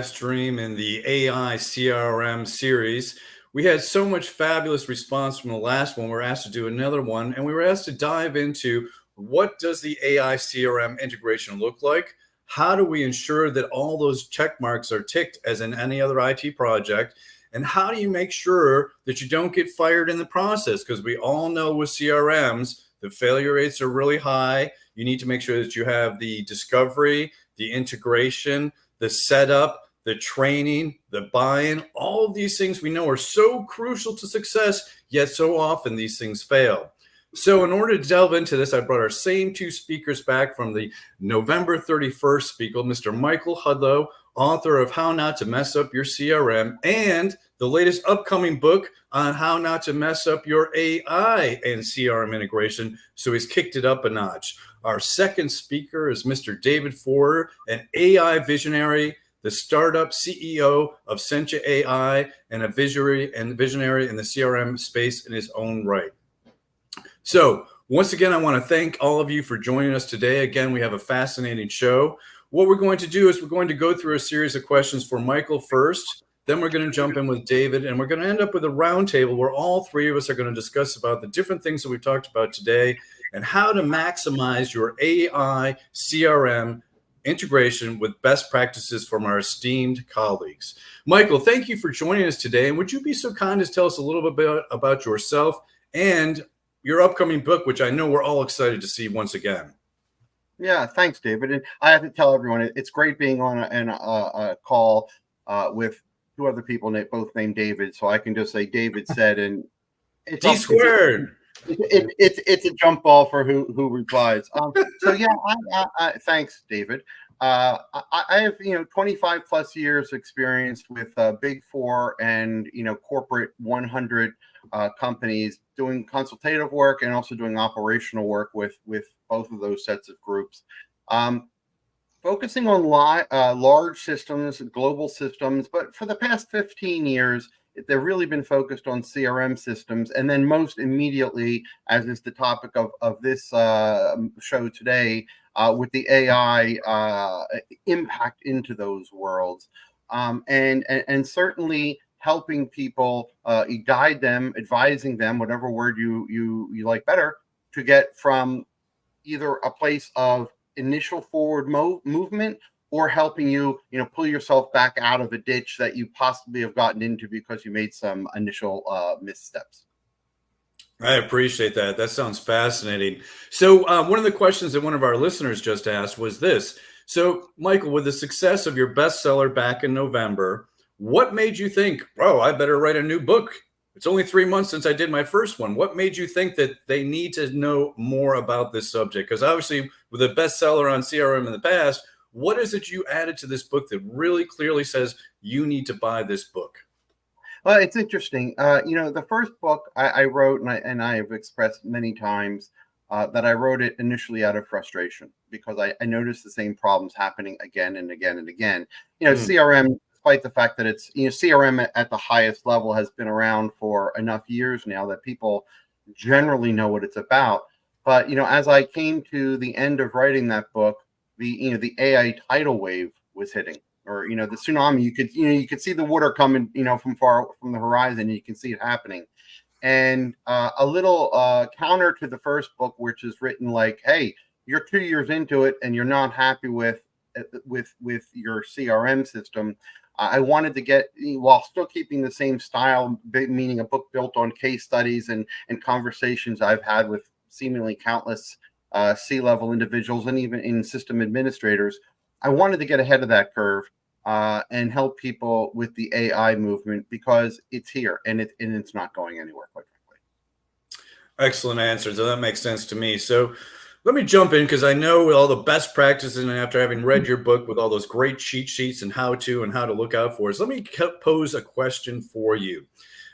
stream in the AI CRM series. We had so much fabulous response from the last one. We were asked to do another one, and we were asked to dive into what does the AI CRM integration look like? How do we ensure that all those check marks are ticked as in any other IT project? And how do you make sure that you don't get fired in the process? Because we all know with CRMs, the failure rates are really high. You need to make sure that you have the discovery, the integration, the setup, the training, the buy-in, all of these things we know are so crucial to success, yet so often these things fail. So in order to delve into this, I brought our same two speakers back from the November 31st speaker, Mr. Michael Hudlow, author of How Not to Mess Up Your CRM, and the latest upcoming book on how not to mess up your AI and CRM integration. So he's kicked it up a notch. Our second speaker is Mr. David Forder, an AI visionary, the startup CEO of Sentia AI, and a visionary in the CRM space in his own right. So once again, I want to thank all of you for joining us today. Again, we have a fascinating show. What we're going to do is we're going to go through a series of questions for Michael first. Then we're going to jump in with David, and we're going to end up with a roundtable where all three of us are going to discuss about the different things that we've talked about today and how to maximize your AI CRM integration with best practices from our esteemed colleagues. Michael, thank you for joining us today. And would you be so kind as to tell us a little bit about yourself and your upcoming book, which I know we're all excited to see once again. Yeah, thanks, David. And I have to tell everyone, it's great being on a call with two other people, both named David. So I can just say David said, and it's D squared. It's a jump ball for who replies. So yeah, thanks, David. I have 25 plus years experience with Big Four and corporate 100 companies doing consultative work and also doing operational work with both of those sets of groups. Focusing on large systems, global systems, but for the past 15 years, they've really been focused on CRM systems. And then most immediately, as is the topic of this show today, with the AI impact into those worlds. And certainly helping people, guide them, advising them, whatever word you like better, to get from either a place of initial forward movement or helping you, pull yourself back out of a ditch that you possibly have gotten into because you made some initial missteps. I appreciate that. That sounds fascinating. So one of the questions that one of our listeners just asked was this. So Michael, with the success of your bestseller back in November, what made you think, oh, I better write a new book? It's only 3 months since I did my first one. What made you think that they need to know more about this subject? Because obviously with a bestseller on CRM in the past, what is it you added to this book that really clearly says you need to buy this book? Well, it's interesting. The first book I wrote, and I have expressed many times that I wrote it initially out of frustration because I noticed the same problems happening again and again and again. CRM, despite the fact that it's, CRM at the highest level has been around for enough years now that people generally know what it's about. But, as I came to the end of writing that book, the AI tidal wave was hitting, or the tsunami. You could see the water coming, from the horizon. You can see it happening, and a little counter to the first book, which is written like, "Hey, you're 2 years into it, and you're not happy with your CRM system." I wanted to get, while still keeping the same style, meaning a book built on case studies and conversations I've had with seemingly countless C-level individuals and even in system administrators. I wanted to get ahead of that curve and help people with the AI movement because it's here and it's not going anywhere, quite frankly. Excellent answer. So that makes sense to me. So let me jump in because I know all the best practices, and after having read your book with all those great cheat sheets and how to look out for us, let me pose a question for you.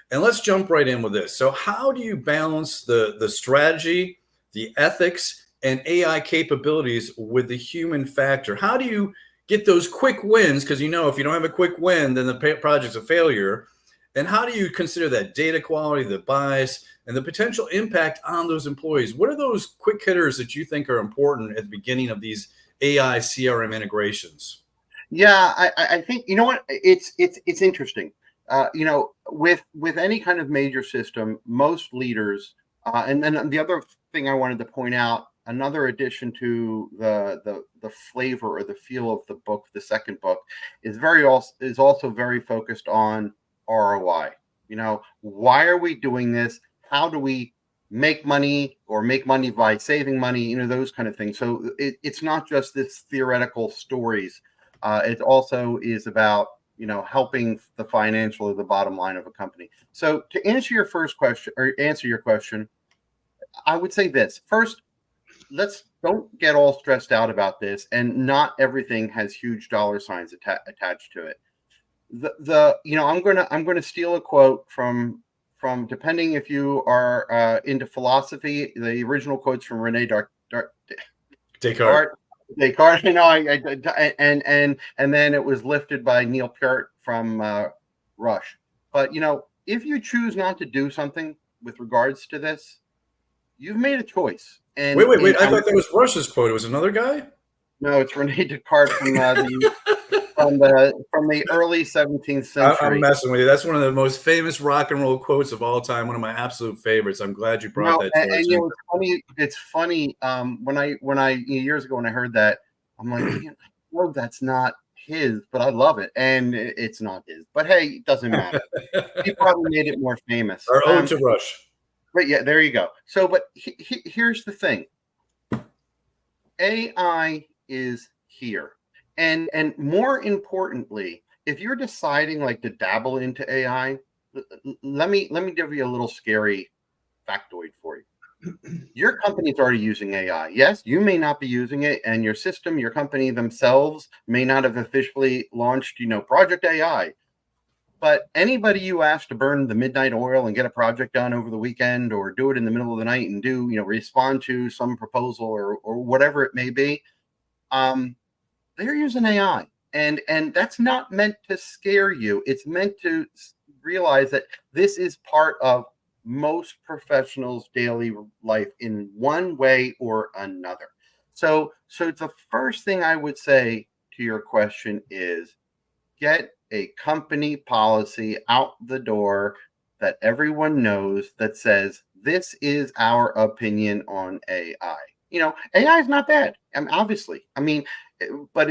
And let's jump right in with this. So how do you balance the strategy, the ethics, and AI capabilities with the human factor? How do you get those quick wins? Because if you don't have a quick win, then the project's a failure. And how do you consider that data quality, the bias, and the potential impact on those employees? What are those quick hitters that you think are important at the beginning of these AI CRM integrations? Yeah, I think you know what it's interesting. With any kind of major system, most leaders, and then the other thing I wanted to point out, another addition to the flavor or the feel of the book, the second book, is also very focused on ROI. Why are we doing this? How do we make money or make money by saving money? Those kind of things. So it's not just this theoretical stories. It also is about helping the financial or the bottom line of a company. So to answer your first question or answer your question, I would say this first. Let's don't get all stressed out about this, and not everything has huge dollar signs attached to it. I'm gonna steal a quote from depending if you are into philosophy. The original quotes from Rene Descartes. Descartes. Descartes. And then it was lifted by Neil Peart from Rush. But if you choose not to do something with regards to this, you've made a choice. Wait, wait, wait! I I would thought that was Rush's quote. It was another guy. No, it's Rene Descartes from the early 17th I'm century. messing with you. That's one of the most famous rock and roll quotes of all time. One of my absolute favorites. I'm glad you brought No, that to and, our and attention. it's funny. It's funny. When I years ago when I heard that, I'm like, no, that's not his, but I love it, and it's not his. But hey, it doesn't matter. He probably made it more famous. Our ode to Rush. But yeah, there you go. So, but here's the thing: AI is here, and more importantly, if you're deciding like to dabble into AI, let me give you a little scary factoid for you. Your company's already using AI. Yes, you may not be using it, and your system, your company themselves may not have officially launched, Project AI. But anybody you ask to burn the midnight oil and get a project done over the weekend, or do it in the middle of the night and respond to some proposal or whatever it may be, they're using AI, and that's not meant to scare you. It's meant to realize that this is part of most professionals' daily life in one way or another. So the first thing I would say to your question is get a company policy out the door that everyone knows that says this is our opinion on AI. AI is not bad. Obviously, but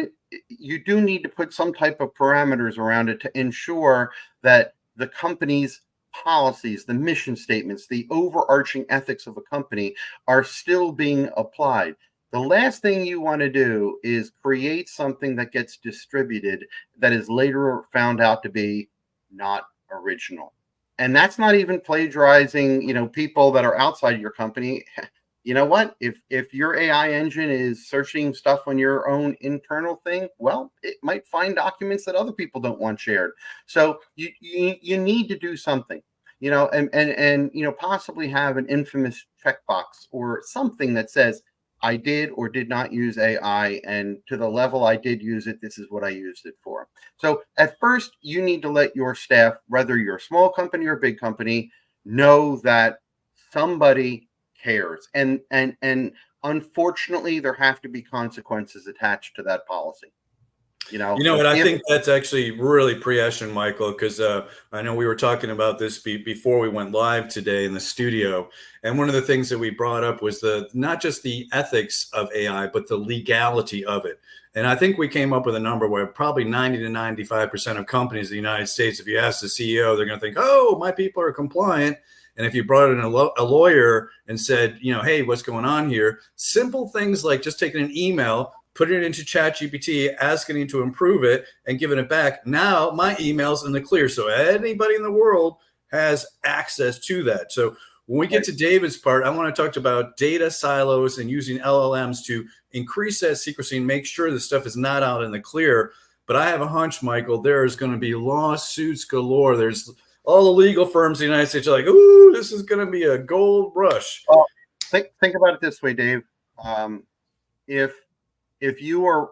you do need to put some type of parameters around it to ensure that the company's policies, the mission statements, the overarching ethics of a company are still being applied. The last thing you want to do is create something that gets distributed that is later found out to be not original. And that's not even plagiarizing, people that are outside your company. You know what? If your AI engine is searching stuff on your own internal thing, well, it might find documents that other people don't want shared. So you need to do something, and possibly have an infamous checkbox or something that says I did or did not use AI, and to the level I did use it, this is what I used it for. So at first, you need to let your staff, whether you're a small company or a big company, know that somebody cares, and unfortunately, there have to be consequences attached to that policy. You know what? I If think that's actually really prescient, Michael, because I know we were talking about this before we went live today in the studio. And one of the things that we brought up was not just the ethics of AI, but the legality of it. And I think we came up with a number where probably 90 to 95% of companies in the United States, if you ask the CEO, they're going to think, oh, my people are compliant. And if you brought in a lawyer and said, hey, what's going on here? Simple things like just taking an email, putting it into ChatGPT, asking it to improve it, and giving it back. Now my email's in the clear. So anybody in the world has access to that. So when we get to David's part, I want to talk about data silos and using LLMs to increase that secrecy and make sure the stuff is not out in the clear. But I have a hunch, Michael, there is going to be lawsuits galore. There's all the legal firms in the United States are like, ooh, this is going to be a gold rush. Well, think about it this way, Dave. If if you're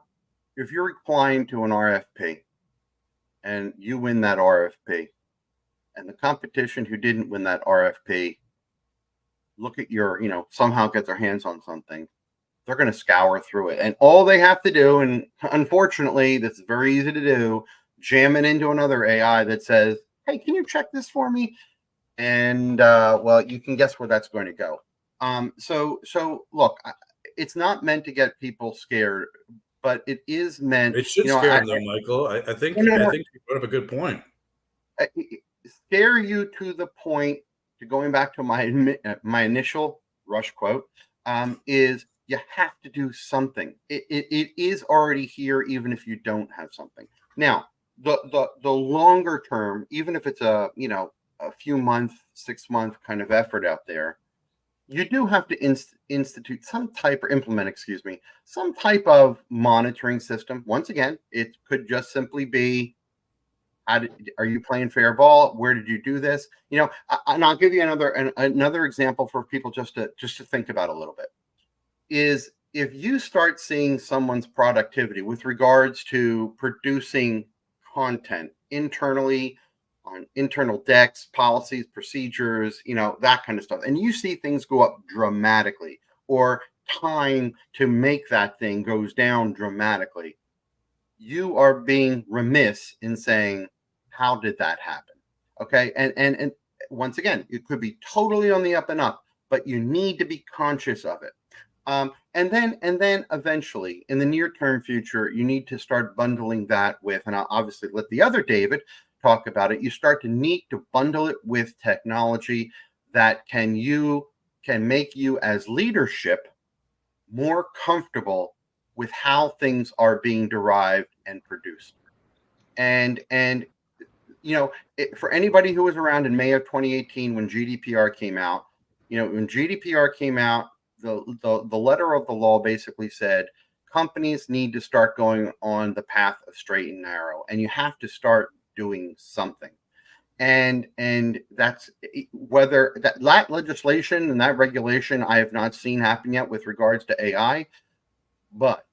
applying to an RFP and you win that RFP, and the competition who didn't win that RFP look at somehow get their hands on something, they're going to scour through it. And all they have to do, and unfortunately, this is very easy to do, jam it into another AI that says, hey, can you check this for me? And well, you can guess where that's going to go. So look, it's not meant to get people scared, but it is meant, It should scare them, though, Michael. I think no, I no, think you brought up a good point. no, scare you to the point, to going back to my initial Rush quote, is you have to do something. It is already here, even if you don't have something. Now, the longer term, even if it's a few month, 6 month kind of effort out there, you do have to institute some type, or implement, excuse me, some type of monitoring system. Once again, it could just simply be, are you playing fair ball? Where did you do this? And I'll give you another example for people just to think about a little bit. Is if you start seeing someone's productivity with regards to producing content internally, on internal decks, policies, procedures, that kind of stuff, and you see things go up dramatically, or time to make that thing goes down dramatically, you are being remiss in saying, how did that happen? Okay. And once again, it could be totally on the up and up, but you need to be conscious of it. And then eventually, in the near term future, you need to start bundling that with, and I'll obviously let the other David talk about it. You start to need to bundle it with technology that can make you as leadership more comfortable with how things are being derived and produced. And for anybody who was around in May of 2018 when GDPR came out, when GDPR came out, the letter of the law basically said companies need to start going on the path of straight and narrow, and you have to start doing something. And that's whether that legislation and that regulation I have not seen happen yet with regards to AI, but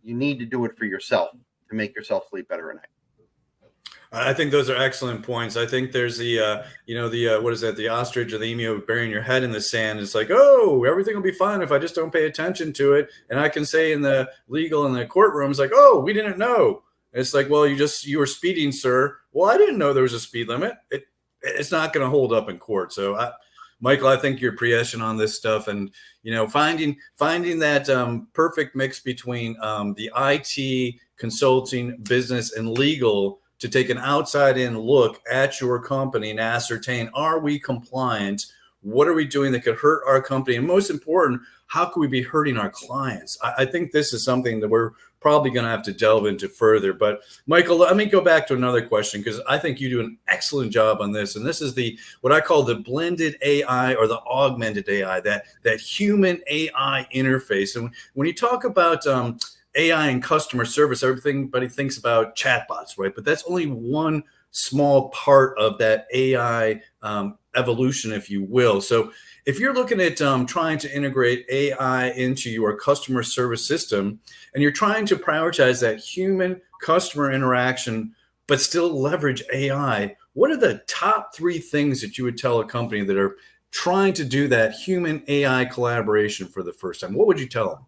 you need to do it for yourself to make yourself sleep better at night. I think those are excellent points. I think there's the what is that? The ostrich or the emu burying your head in the sand. It's like, oh, everything will be fine if I just don't pay attention to it. And I can say in the legal in the courtrooms, like, oh, we didn't know. It's like, well, you were speeding, sir. Well, I didn't know there was a speed limit. It's not going to hold up in court. So, Michael, I think you're prescient on this stuff, and finding that perfect mix between the IT, consulting, business, and legal to take an outside in look at your company and ascertain, are we compliant? What are we doing that could hurt our company? And most important, how could we be hurting our clients? I think this is something that we're probably going to have to delve into further. But Michael, let me go back to another question, because I think you do an excellent job on this. And this is what I call the blended AI or the augmented AI, that human AI interface. And when you talk about AI and customer service, everybody thinks about chatbots, right? But that's only one small part of that AI evolution, if you will. So if you're looking at trying to integrate AI into your customer service system, and you're trying to prioritize that human customer interaction, but still leverage AI, what are the top 3 things that you would tell a company that are trying to do that human AI collaboration for the first time? What would you tell them?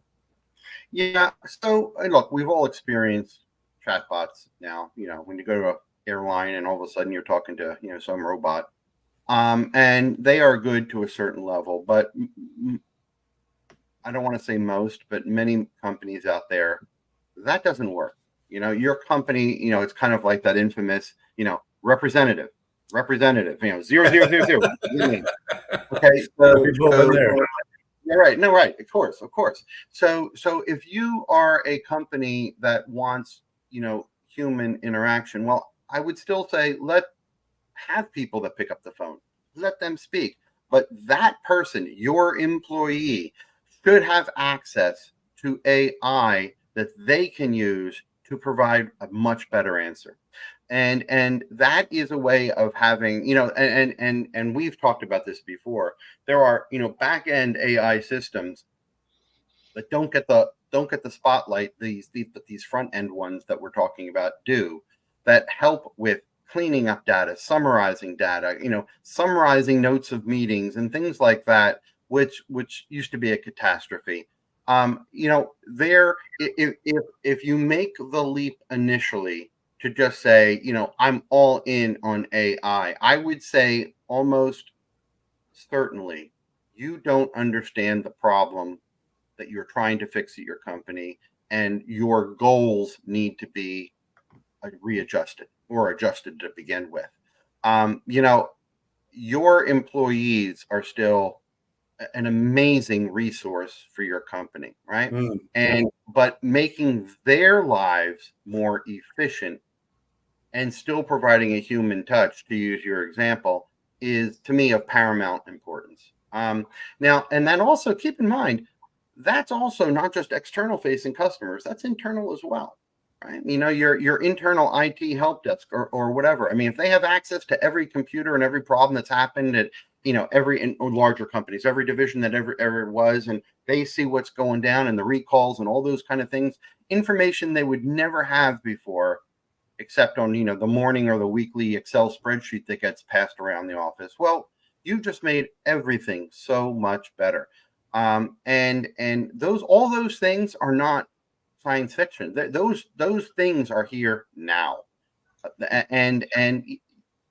Yeah. So look, we've all experienced chatbots now. When you go to an airline and all of a sudden you're talking to some robot, and they are good to a certain level, but I don't want to say most, but many companies out there, that doesn't work. Your company, it's kind of like that infamous, representative, 0000. Okay, yeah, right. No, right. Of course. So if you are a company that wants, human interaction, well, I would still say have people that pick up the phone, let them speak. But that person, your employee, should have access to AI that they can use to provide a much better answer. And that is a way of having, and we've talked about this before. There are, back end AI systems that don't get the spotlight these front end ones that we're talking about do, that help with cleaning up data, summarizing data, summarizing notes of meetings and things like that, which used to be a catastrophe. There, if you make the leap initially to just say, I'm all in on AI, I would say almost certainly you don't understand the problem that you're trying to fix at your company, and your goals need to be readjusted or adjusted to begin with. Um, you know, your employees are still an amazing resource for your company, right? Mm, And but making their lives more efficient and still providing a human touch, to use your example, is to me of paramount importance. Now, and then also keep in mind, that's also not just external facing customers, that's internal as well. Right. Your internal IT help desk or whatever. I mean, if they have access to every computer and every problem that's happened at, every in larger companies, every division that ever was, and they see what's going down and the recalls and all those kind of things, information they would never have before, except on the morning or the weekly Excel spreadsheet that gets passed around the office. Well, you just made everything so much better. And those all those things are not science fiction. Those things are here now. And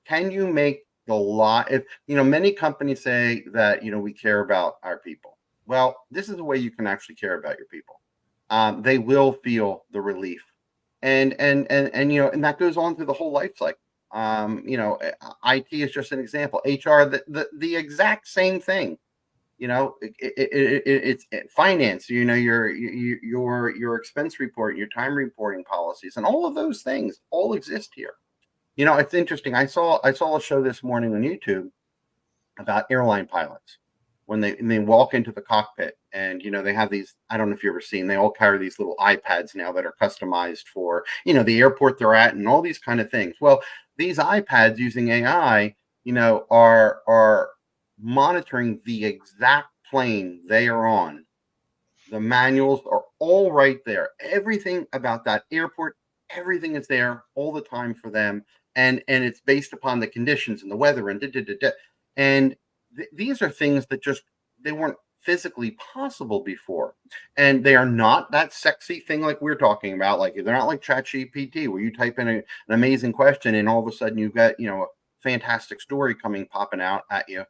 can you make the lot? If many companies say that we care about our people. Well, this is the way you can actually care about your people. They will feel the relief, and that goes on through the whole life cycle. IT is just an example. HR, the exact same thing. It's finance. Your expense report, your time reporting policies, and all of those things all exist here. It's interesting. I saw a show this morning on YouTube about airline pilots when they walk into the cockpit, and they have these, I don't know if you've ever seen, they all carry these little iPads now that are customized for the airport they're at and all these kind of things. Well, these iPads using AI are monitoring the exact plane they are on. The manuals are all right there. Everything about that airport, everything is there all the time for them, and it's based upon the conditions and the weather and and these are things that just they weren't physically possible before, and they are not that sexy thing like we're talking about. Like they're not like ChatGPT where you type in an amazing question and all of a sudden you've got a fantastic story popping out at you.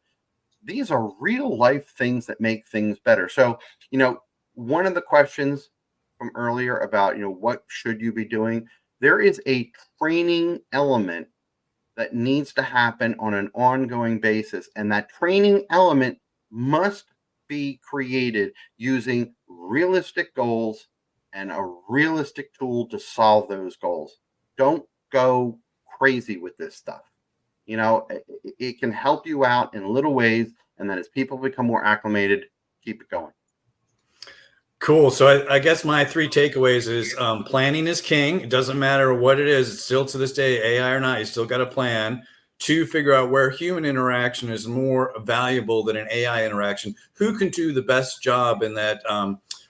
These are real life things that make things better. So, one of the questions from earlier about, what should you be doing? There is a training element that needs to happen on an ongoing basis. And that training element must be created using realistic goals and a realistic tool to solve those goals. Don't go crazy with this stuff. It can help you out in little ways. And then as people become more acclimated, keep it going. cool. So I guess my three takeaways is planning is king. It doesn't matter what it is. It's still to this day, AI or not, you still got a plan. Two, figure out where human interaction is more valuable than an AI interaction. Who can do the best job in that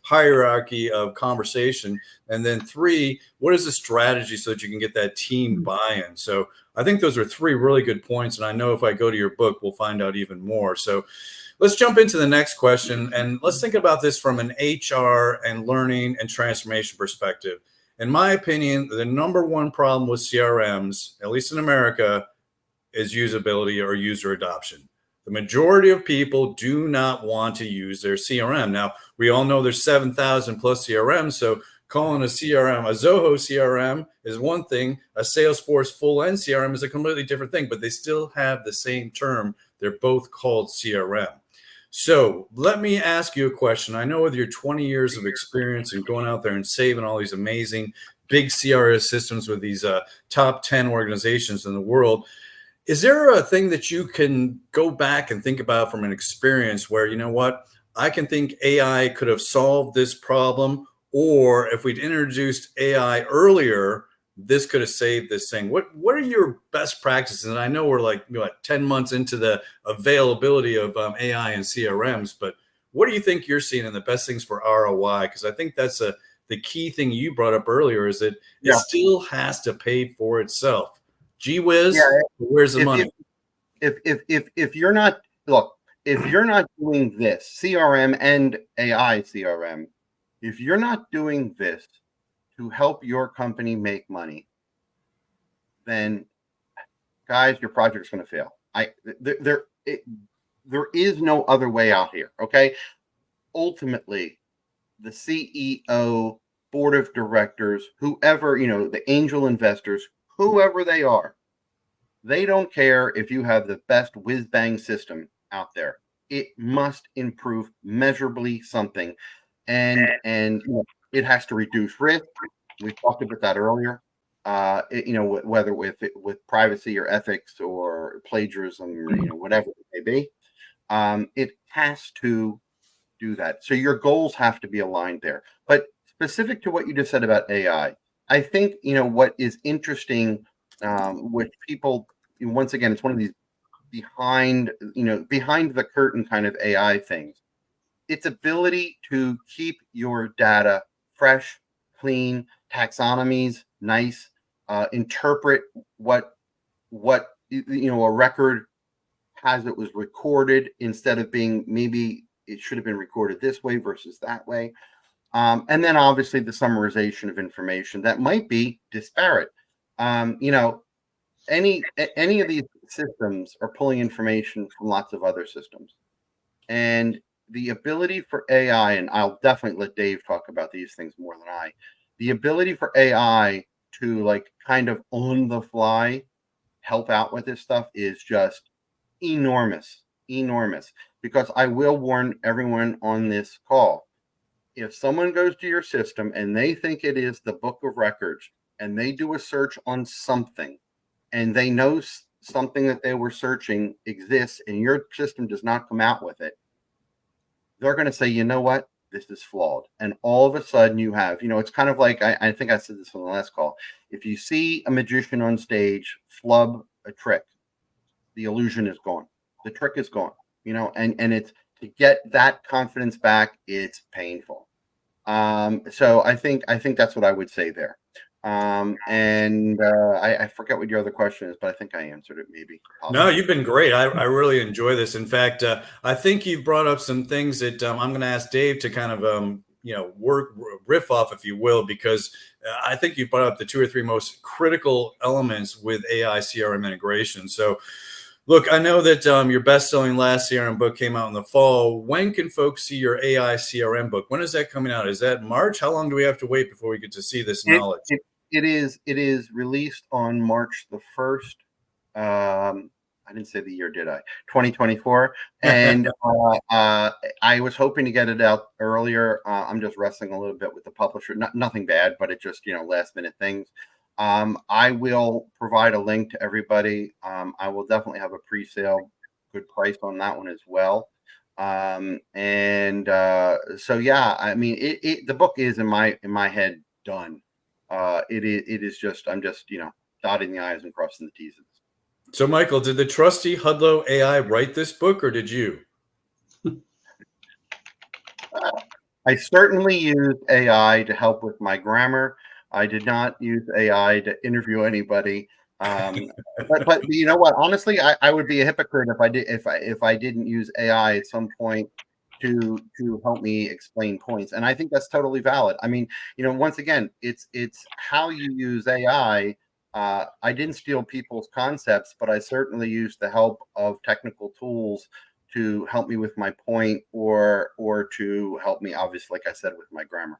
hierarchy of conversation? And then three, what is the strategy so that you can get that team buy-in? So I think those are three really good points. And I know if I go to your book, we'll find out even more. So let's jump into the next question. And let's think about this from an HR and learning and transformation perspective. In my opinion, the number one problem with CRMs, at least in America, is usability or user adoption. The majority of people do not want to use their CRM. Now, we all know there's 7,000 plus CRMs. So calling a CRM a Zoho CRM is one thing. A Salesforce full end CRM is a completely different thing, but they still have the same term. They're both called CRM. So let me ask you a question. I know with your 20 years of experience and going out there and saving all these amazing big CRM systems with these top 10 organizations in the world, is there a thing that you can go back and think about from an experience where, I can think AI could have solved this problem, or if we'd introduced AI earlier, this could have saved this thing? What are your best practices? And I know we're like 10 months into the availability of AI and CRMs, but what do you think you're seeing in the best things for ROI? Because I think that's the key thing you brought up earlier is that it Yeah. still has to pay for itself. Gee Yeah. whiz, where's the If, money? if you're not, look, if you're not doing this CRM and AI CRM, If you're not doing this to help your company make money, then guys, your project's going to fail. There is no other way out here. Okay. Ultimately, the CEO, board of directors, whoever, the angel investors, whoever they are, they don't care if you have the best whiz bang system out there. It must improve measurably something. And it has to reduce risk. We talked about that earlier. Whether with privacy or ethics or plagiarism or whatever it may be, it has to do that. So your goals have to be aligned there. But specific to what you just said about AI, I think what is interesting with people. Once again, it's one of these behind the curtain kind of AI things. Its ability to keep your data fresh, clean, taxonomies nice, interpret what a record has it was recorded instead of being maybe it should have been recorded this way versus that way. And then obviously the summarization of information that might be disparate. Any of these systems are pulling information from lots of other systems. And the ability for AI, and I'll definitely let Dave talk about these things more than I, the ability for AI to like kind of on the fly help out with this stuff is just enormous, enormous. Because I will warn everyone on this call, if someone goes to your system and they think it is the book of records and they do a search on something and they know something that they were searching exists and your system does not come out with it, they're going to say, you know what? This is flawed. And all of a sudden you have, it's kind of like, I think I said this on the last call. If you see a magician on stage flub a trick, the illusion is gone. The trick is gone, and it's to get that confidence back, it's painful. So I think that's what I would say there. I forget what your other question is, but I think I answered it maybe. No, Possibly. you've been great. I really enjoy this. In fact, I think you've brought up some things that I'm going to ask Dave to kind of, riff off, if you will, because I think you've brought up the two or three most critical elements with AI CRM integration. So, look, I know that your best-selling last CRM book came out in the fall. When can folks see your AI CRM book? When is that coming out? Is that March? How long do we have to wait before we get to see this It, knowledge? it, it is released on March the 1st. I didn't say the year, did I? 2024. And I was hoping to get it out earlier. I'm just wrestling a little bit with the publisher. Nothing bad, but it just, last minute things. I will provide a link to everybody. I will definitely have a pre-sale good price on that one as well. So yeah, I mean, the book is in my head done. It is just, I'm just, dotting the I's and crossing the T's. So, Michael, did the trusty Hudlow AI write this book, or did you? I certainly used AI to help with my grammar. I did not use AI to interview anybody. But you know what? Honestly, I would be a hypocrite if I didn't use AI at some point to help me explain points. And I think that's totally valid. I mean, once again, it's how you use AI. I didn't steal people's concepts, but I certainly used the help of technical tools to help me with my point or to help me, obviously, like I said, with my grammar.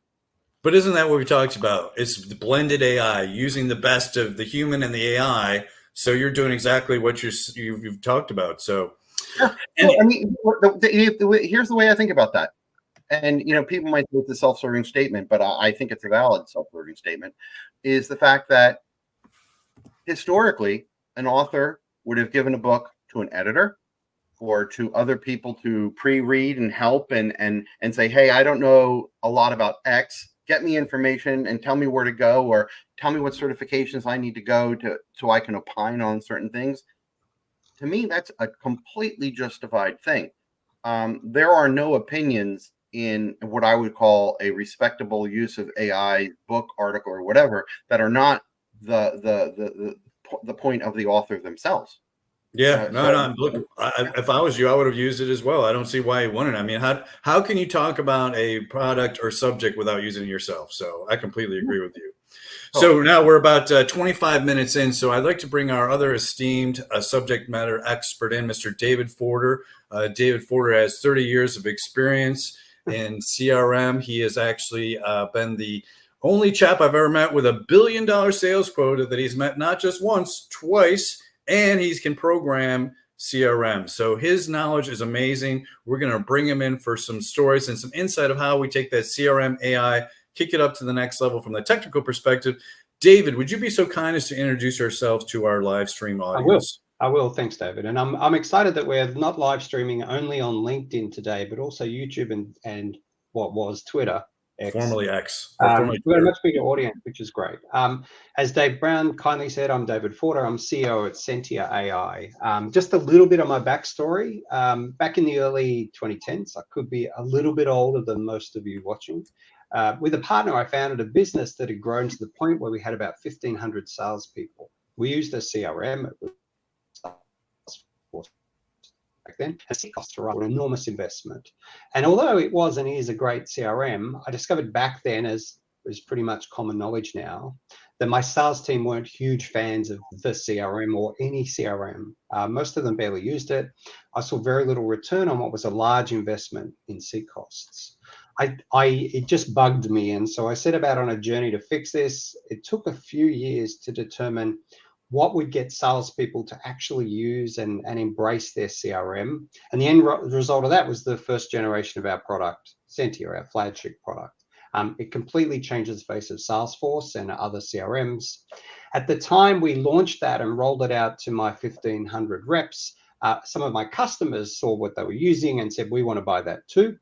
But isn't that what we talked about? It's the blended AI, using the best of the human and the AI. So you're doing exactly what you've talked about. So, Yeah. and Well, I mean, here's the way I think about that. And people might think it's a self-serving statement, but I think it's a valid self-serving statement. Is the fact that historically, an author would have given a book to an editor or to other people to pre-read and help and say, hey, I don't know a lot about X. Get me information and tell me where to go, or tell me what certifications I need to go to so I can opine on certain things. To me, that's a completely justified thing. There are no opinions in what I would call a respectable use of AI book, article, or whatever that are not the point of the author themselves. Yeah, So no. Look, if I was you, I would have used it as well. I don't see why you wouldn't. I mean, how can you talk about a product or subject without using it yourself? So I completely agree with you. So totally. now we're about 25 minutes in. So I'd like to bring our other esteemed subject matter expert in, Mr. David Forder. David Forder has 30 years of experience in CRM. He has actually been the only chap I've ever met with $1 billion sales quota that he's met not just once, twice, and he can program CRM. So his knowledge is amazing. We're going to bring him in for some stories and some insight of how we take that CRM AI, kick it up to the next level from the technical perspective. David, would you be so kind as to introduce ourselves to our live stream I will. audience? I will. Thanks, David. And I'm excited that we're not live streaming only on LinkedIn today, but also YouTube and what was Twitter, X. Formerly X. Or formerly We've got a much bigger audience, which is great. As Dave Brown kindly said, I'm David Forder. I'm CEO at Sentia AI. Just a little bit of my backstory. Back in the early 2010s, I could be a little bit older than most of you watching. With a partner, I founded a business that had grown to the point where we had about 1,500 salespeople. We used a CRM. It was back then, and costs were an enormous investment. And although it was and is a great CRM, I discovered back then, as is pretty much common knowledge now, that my sales team weren't huge fans of the CRM or any CRM. Most of them barely used it. I saw very little return on what was a large investment in seat costs. It just bugged me, and so I set about on a journey to fix this. It took a few years to determine what would get salespeople to actually use and embrace their CRM. And the end result of that was the first generation of our product, Sentia, our flagship product. It completely changes the face of Salesforce and other CRMs. At the time we launched that and rolled it out to my 1,500 reps, some of my customers saw what they were using and said, we want to buy that too.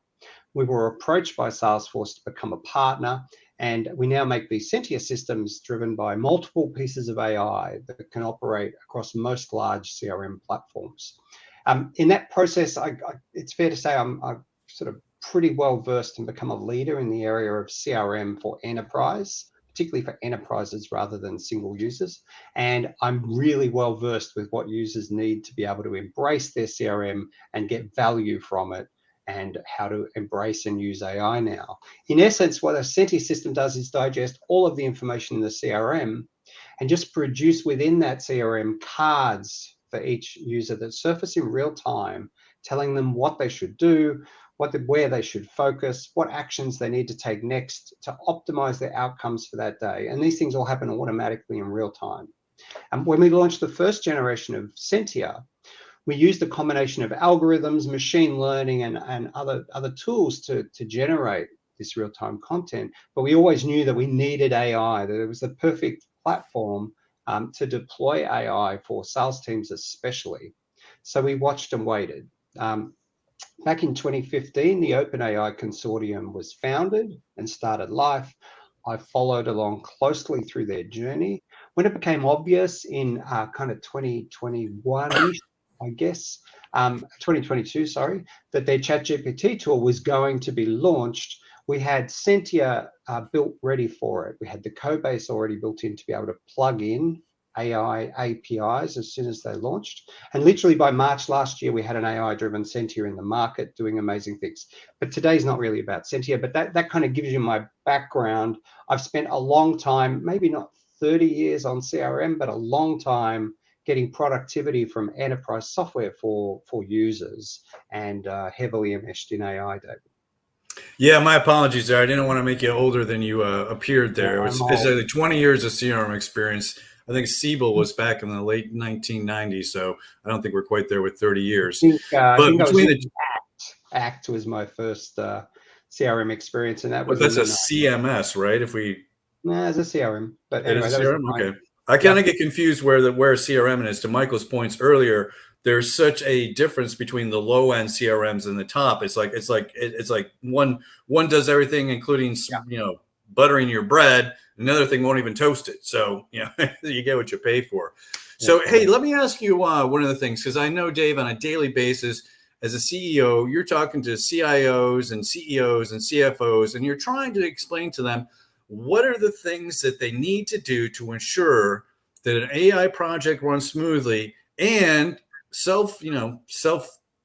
We were approached by Salesforce to become a partner, and we now make these Sentia systems driven by multiple pieces of AI that can operate across most large CRM platforms. In that process, it's fair to say I'm sort of pretty well versed and become a leader in the area of CRM for enterprise, particularly for enterprises rather than single users. And I'm really well versed with what users need to be able to embrace their CRM and get value from it, and how to embrace and use AI now. In essence, what a Sentia system does is digest all of the information in the CRM and just produce within that CRM cards for each user that surface in real time, telling them what they should do, where they should focus, what actions they need to take next to optimize their outcomes for that day. And these things all happen automatically in real time. And when we launched the first generation of Sentia, we used a combination of algorithms, machine learning, and other tools to generate this real-time content. But we always knew that we needed AI, that it was the perfect platform to deploy AI for sales teams especially. So we watched and waited. Back in 2015, the OpenAI Consortium was founded and started life. I followed along closely through their journey. When it became obvious in kind of 2021-ish, I guess, 2022, sorry, that their ChatGPT tool was going to be launched, we had Sentia built ready for it. We had the code base already built in to be able to plug in AI APIs as soon as they launched. And literally by March last year, we had an AI-driven Sentia in the market doing amazing things. But today's not really about Sentia, but that kind of gives you my background. I've spent a long time, maybe not 30 years on CRM, but a long time getting productivity from enterprise software for users, and heavily enmeshed in AI, David. Yeah, my apologies there. I didn't want to make you older than you appeared there. It's like 20 years of CRM experience. I think Siebel was back in the late 1990s, so I don't think we're quite there with 30 years. I think between the Act was my first CRM experience, and that was that's a CMS, right? If we as a CRM, but anyway, that was CRM. Okay, I kind of get confused where CRM is. To Michael's points earlier, there's such a difference between the low end CRMs and the top. It's like one does everything, including buttering your bread. Another thing won't even toast it. So you get what you pay for. So hey, let me ask you one of the things, because I know, Dave, on a daily basis as a CEO, you're talking to CIOs and CEOs and CFOs, and you're trying to explain to them what are the things that they need to do to ensure that an AI project runs smoothly and self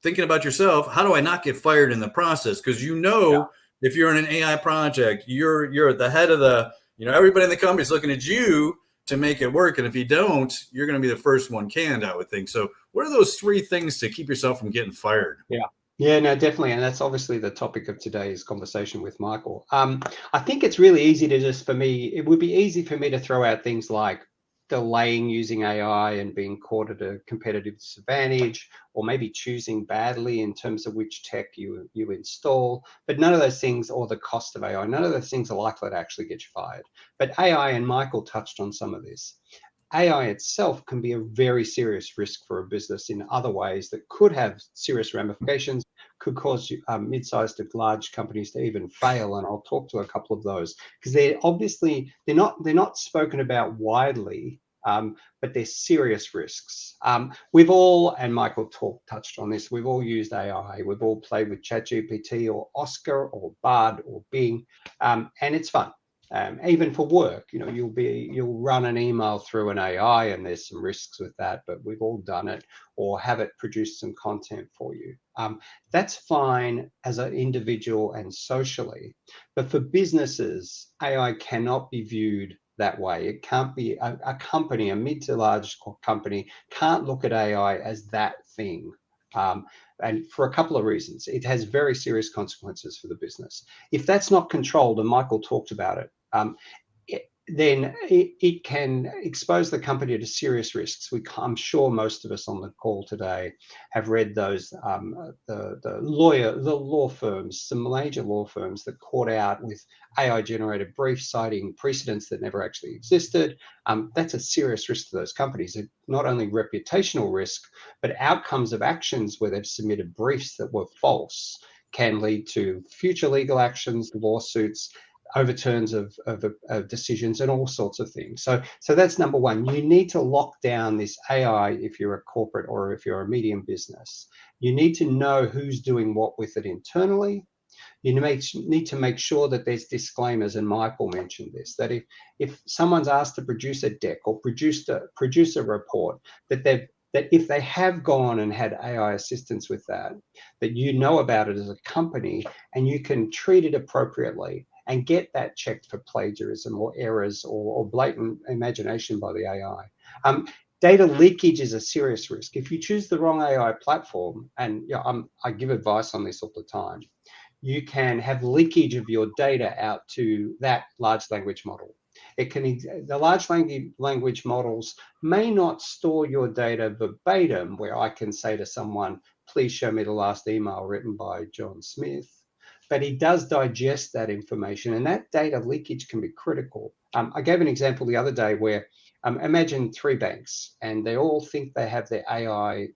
thinking about yourself. How do I not get fired in the process? Because Yeah. if you're in an AI project, you're at the head of the, everybody in the company is looking at you to make it work. And if you don't, you're going to be the first one canned, I would think. So what are those three things to keep yourself from getting fired? Yeah. Yeah, no, definitely. And that's obviously the topic of today's conversation with Michael. I think it's really easy to it would be easy for me to throw out things like delaying using AI and being caught at a competitive disadvantage, or maybe choosing badly in terms of which tech you install. But none of those things, or the cost of AI, none of those things are likely to actually get you fired. But AI, and Michael touched on some of this, AI itself can be a very serious risk for a business in other ways that could have serious ramifications, could cause mid-sized to large companies to even fail. And I'll talk to a couple of those because they're not spoken about widely, but they're serious risks. We've all, and Michael touched on this, we've all used AI. We've all played with ChatGPT or Oscar or Bard or Bing, and it's fun. Even for work, you'll run an email through an AI, and there's some risks with that, but we've all done it, or have it produce some content for you. That's fine as an individual and socially, but for businesses, AI cannot be viewed that way. It can't be a company, a mid to large company can't look at AI as that thing. And for a couple of reasons, it has very serious consequences for the business. If that's not controlled, and Michael talked about it, then it can expose the company to serious risks. I'm sure most of us on the call today have read those the law firms, some major law firms that caught out with AI generated briefs citing precedents that never actually existed. That's a serious risk to those companies. Not only reputational risk, but outcomes of actions where they've submitted briefs that were false can lead to future legal actions, lawsuits, overturns of decisions, and all sorts of things. So that's number one. You need to lock down this AI if you're a corporate or if you're a medium business. You need to know who's doing what with it internally. You need to make sure that there's disclaimers, and Michael mentioned this, that if someone's asked to produce a deck or produce a report, that if they have gone and had AI assistance with that you know about it as a company, and you can treat it appropriately and get that checked for plagiarism or errors or blatant imagination by the AI. Data leakage is a serious risk. If you choose the wrong AI platform, and I give advice on this all the time, you can have leakage of your data out to that large language model. The large language models may not store your data verbatim, where I can say to someone, please show me the last email written by John Smith, but he does digest that information, and that data leakage can be critical. I gave an example the other day where imagine 3 banks, and they all think they have their AI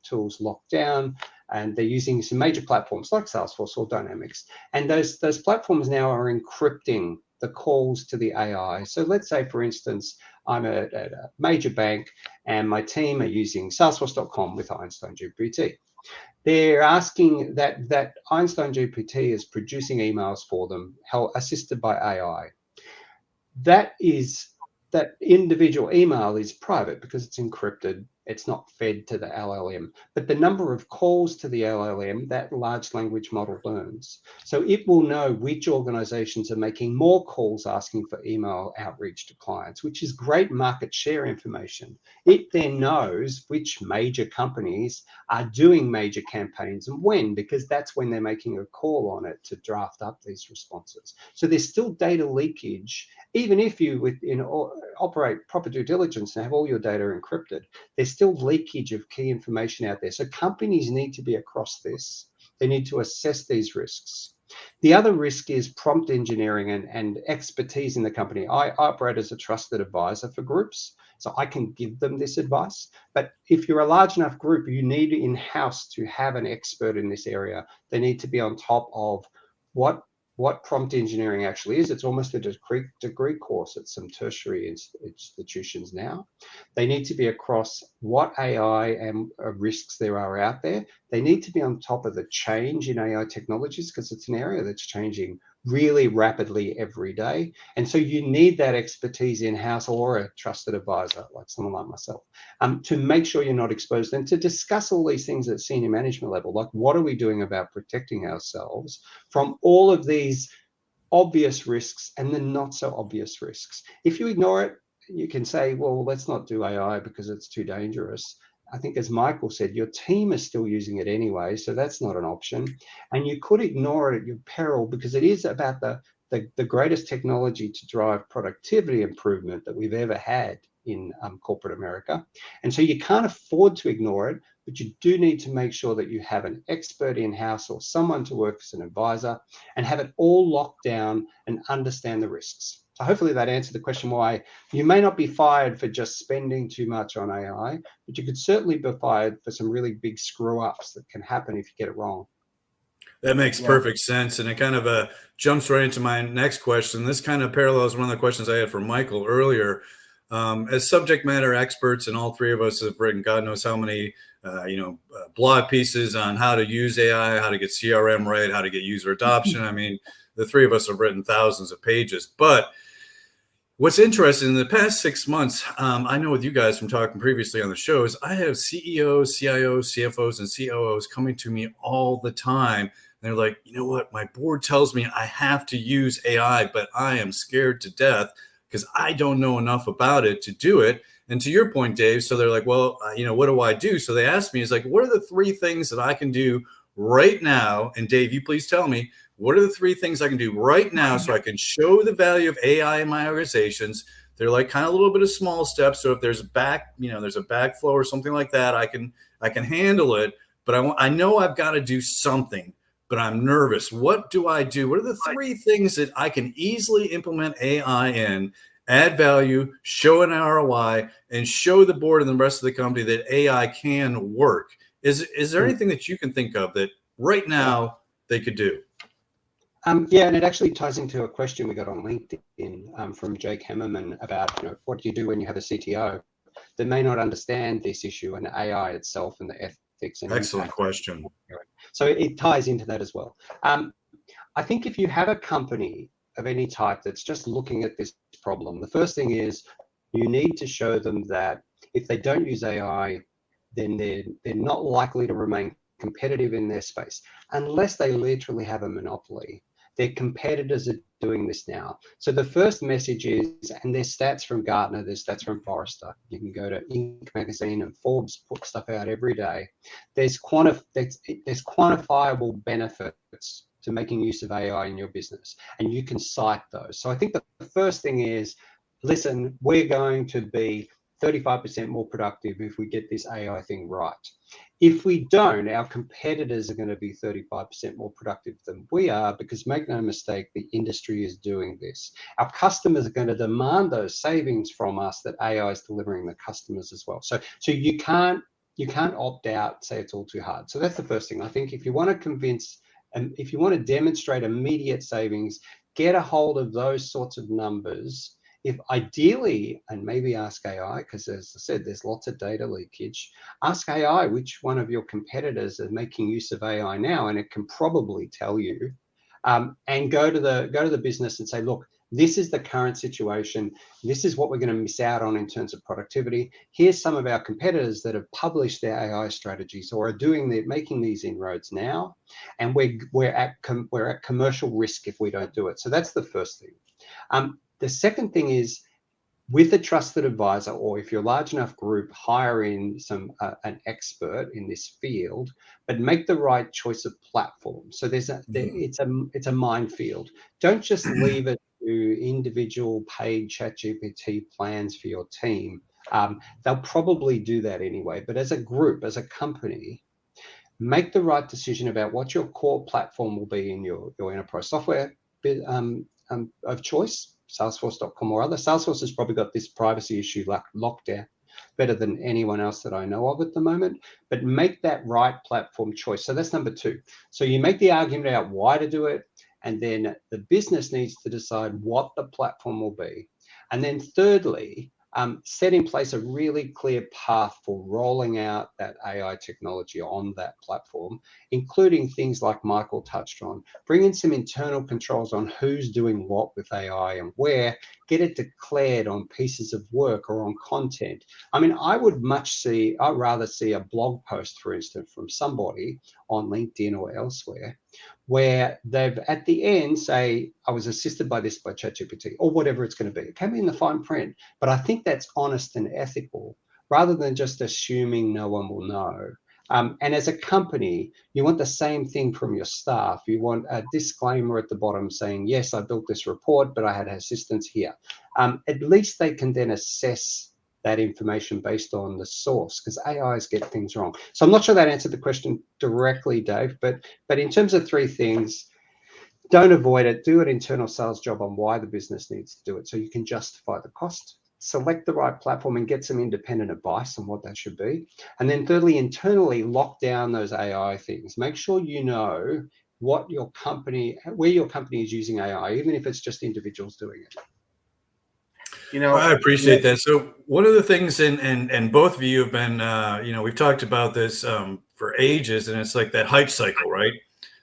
tools locked down, and they're using some major platforms like Salesforce or Dynamics, and those platforms now are encrypting the calls to the AI. So let's say, for instance, I'm at a major bank, and my team are using Salesforce.com with Einstein GPT. They're asking that Einstein GPT is producing emails for them, assisted by AI. That individual email is private because it's encrypted. It's not fed to the LLM, but the number of calls to the LLM, that large language model learns. So it will know which organizations are making more calls asking for email outreach to clients, which is great market share information. It then knows which major companies are doing major campaigns and when, because that's when they're making a call on it to draft up these responses. So there's still data leakage, even if you operate proper due diligence and have all your data encrypted. There's still leakage of key information out there. So companies need to be across this. They need to assess these risks. The other risk is prompt engineering and expertise in the company. I operate as a trusted advisor for groups, so I can give them this advice. But if you're a large enough group, you need in-house to have an expert in this area. They need to be on top of what prompt engineering actually is. It's almost a degree course at some tertiary institutions now. They need to be across what AI and risks there are out there. They need to be on top of the change in AI technologies, because it's an area that's changing really rapidly every day. And so you need that expertise in-house or a trusted advisor like someone like myself to make sure you're not exposed, and to discuss all these things at senior management level, like what are we doing about protecting ourselves from all of these obvious risks and the not so obvious risks. If you ignore it, you can say, well, let's not do AI because it's too dangerous. I think, as Michael said, your team is still using it anyway, so that's not an option. And you could ignore it at your peril, because it is about the greatest technology to drive productivity improvement that we've ever had in corporate America. And so you can't afford to ignore it, but you do need to make sure that you have an expert in-house or someone to work as an advisor and have it all locked down and understand the risks. So hopefully that answered the question why you may not be fired for just spending too much on AI, but you could certainly be fired for some really big screw-ups that can happen if you get it wrong. That makes perfect sense. And it kind of jumps right into my next question. This kind of parallels one of the questions I had for Michael earlier. As subject matter experts, and all three of us have written God knows how many blog pieces on how to use AI, how to get CRM right, how to get user adoption. I mean, the three of us have written thousands of pages. But what's interesting, in the past 6 months, I know with you guys from talking previously on the shows, I have CEOs, CIOs, CFOs, and COOs coming to me all the time. They're like, you know what? My board tells me I have to use AI, but I am scared to death because I don't know enough about it to do it. And to your point, Dave, so they're like, well, what do I do? So they asked me, is like, what are the 3 things that I can do right now? And Dave, you please tell me, what are the 3 things I can do right now so I can show the value of AI in my organizations? They're like kind of a little bit of small steps. So if there's there's a backflow or something like that, I can handle it. But I know I've got to do something, but I'm nervous. What do I do? What are the 3 things that I can easily implement AI in, add value, show an ROI, and show the board and the rest of the company that AI can work? Is there anything that you can think of that right now they could do? Yeah, and it actually ties into a question we got on LinkedIn from Jake Hemmerman about, what do you do when you have a CTO that may not understand this issue and AI itself and the ethics and Excellent impact. question. So it ties into that as well. I think if you have a company of any type that's just looking at this problem, the first thing is you need to show them that if they don't use AI, then they're not likely to remain competitive in their space unless they literally have a monopoly. Their competitors are doing this now. So the first message is, and there's stats from Gartner, there's stats from Forrester. You can go to Inc. magazine, and Forbes put stuff out every day. There's quantifiable benefits to making use of AI in your business, and you can cite those. So I think the first thing is, listen, we're going to be 35% more productive if we get this AI thing right. If we don't, our competitors are going to be 35% more productive than we are, because make no mistake, the industry is doing this. Our customers are going to demand those savings from us that AI is delivering the customers as well. So you can't opt out, say it's all too hard. So that's the first thing. I think if you want to convince, and if you want to demonstrate immediate savings, get a hold of those sorts of numbers. If ideally, and maybe ask AI, because as I said, there's lots of data leakage, ask AI which one of your competitors are making use of AI now, and it can probably tell you. And go to the business and say, look, this is the current situation. This is what we're going to miss out on in terms of productivity. Here's some of our competitors that have published their AI strategies or are making these inroads now, and we're at commercial risk if we don't do it. So that's the first thing. The second thing is, with a trusted advisor, or if you're a large enough group, hire in an expert in this field, but make the right choice of platform. So it's a minefield. Don't just leave it to individual paid ChatGPT plans for your team. They'll probably do that anyway. But as a group, as a company, make the right decision about what your core platform will be in your enterprise software of choice. Salesforce.com or other. Salesforce has probably got this privacy issue locked down better than anyone else that I know of at the moment, but make that right platform choice. So that's number 2. So you make the argument about why to do it, and then the business needs to decide what the platform will be. And then thirdly, set in place a really clear path for rolling out that AI technology on that platform, including things like Michael touched on. Bring in some internal controls on who's doing what with AI and where, get it declared on pieces of work or on content. I mean, I'd rather see a blog post, for instance, from somebody on LinkedIn or elsewhere, where they've at the end say, I was assisted by this by ChatGPT, or whatever it's going to be. It can be in the fine print, but I think that's honest and ethical rather than just assuming no one will know. And as a company, you want the same thing from your staff. You want a disclaimer at the bottom saying, yes, I built this report, but I had assistance here. At least they can then assess that information based on the source, because AIs get things wrong. So I'm not sure that answered the question directly, Dave, but in terms of three things, don't avoid it. Do an internal sales job on why the business needs to do it so you can justify the cost. Select the right platform and get some independent advice on what that should be. And then thirdly, internally lock down those AI things. Make sure you know where your company is using AI, even if it's just individuals doing it. Well, I appreciate that. So one of the things, and both of you have been, we've talked about this for ages, and it's like that hype cycle, right?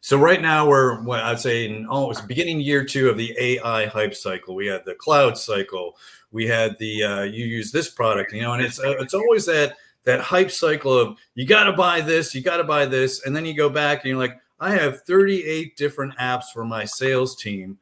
So right now we're, what I'd say, it's beginning year 2 of the AI hype cycle. We had the cloud cycle. We had the you use this product, and it's always that hype cycle of you got to buy this, and then you go back and you're like, I have 38 different apps for my sales team,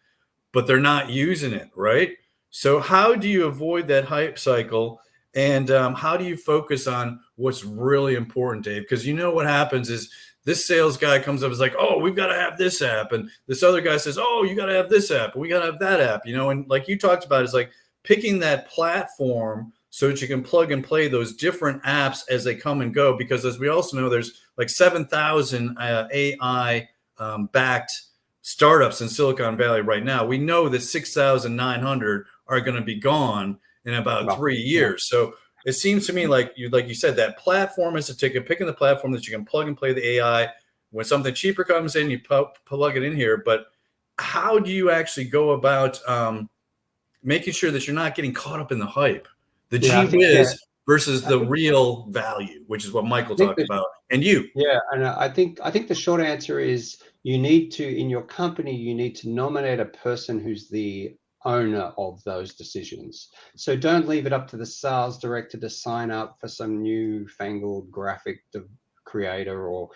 but they're not using it, right? So how do you avoid that hype cycle, and how do you focus on what's really important, Dave? Because what happens is this sales guy comes up and is like, oh, we've got to have this app, and this other guy says, oh, you got to have this app, and we got to have that app, and like you talked about, is like picking that platform so that you can plug and play those different apps as they come and go. Because as we also know, there's like 7,000 AI backed startups in Silicon Valley right now. We know that 6,900 are going to be gone in about 3 years. So it seems to me like you said, that platform is a ticket, picking the platform that you can plug and play the AI. When something cheaper comes in, you plug it in here. But how do you actually go about making sure that you're not getting caught up in the hype, the gee whiz versus the real value, which is what Michael talked about, and you? Yeah, and I think the short answer is you need to, in your company, you need to nominate a person who's the owner of those decisions. So don't leave it up to the sales director to sign up for some newfangled graphic creator, or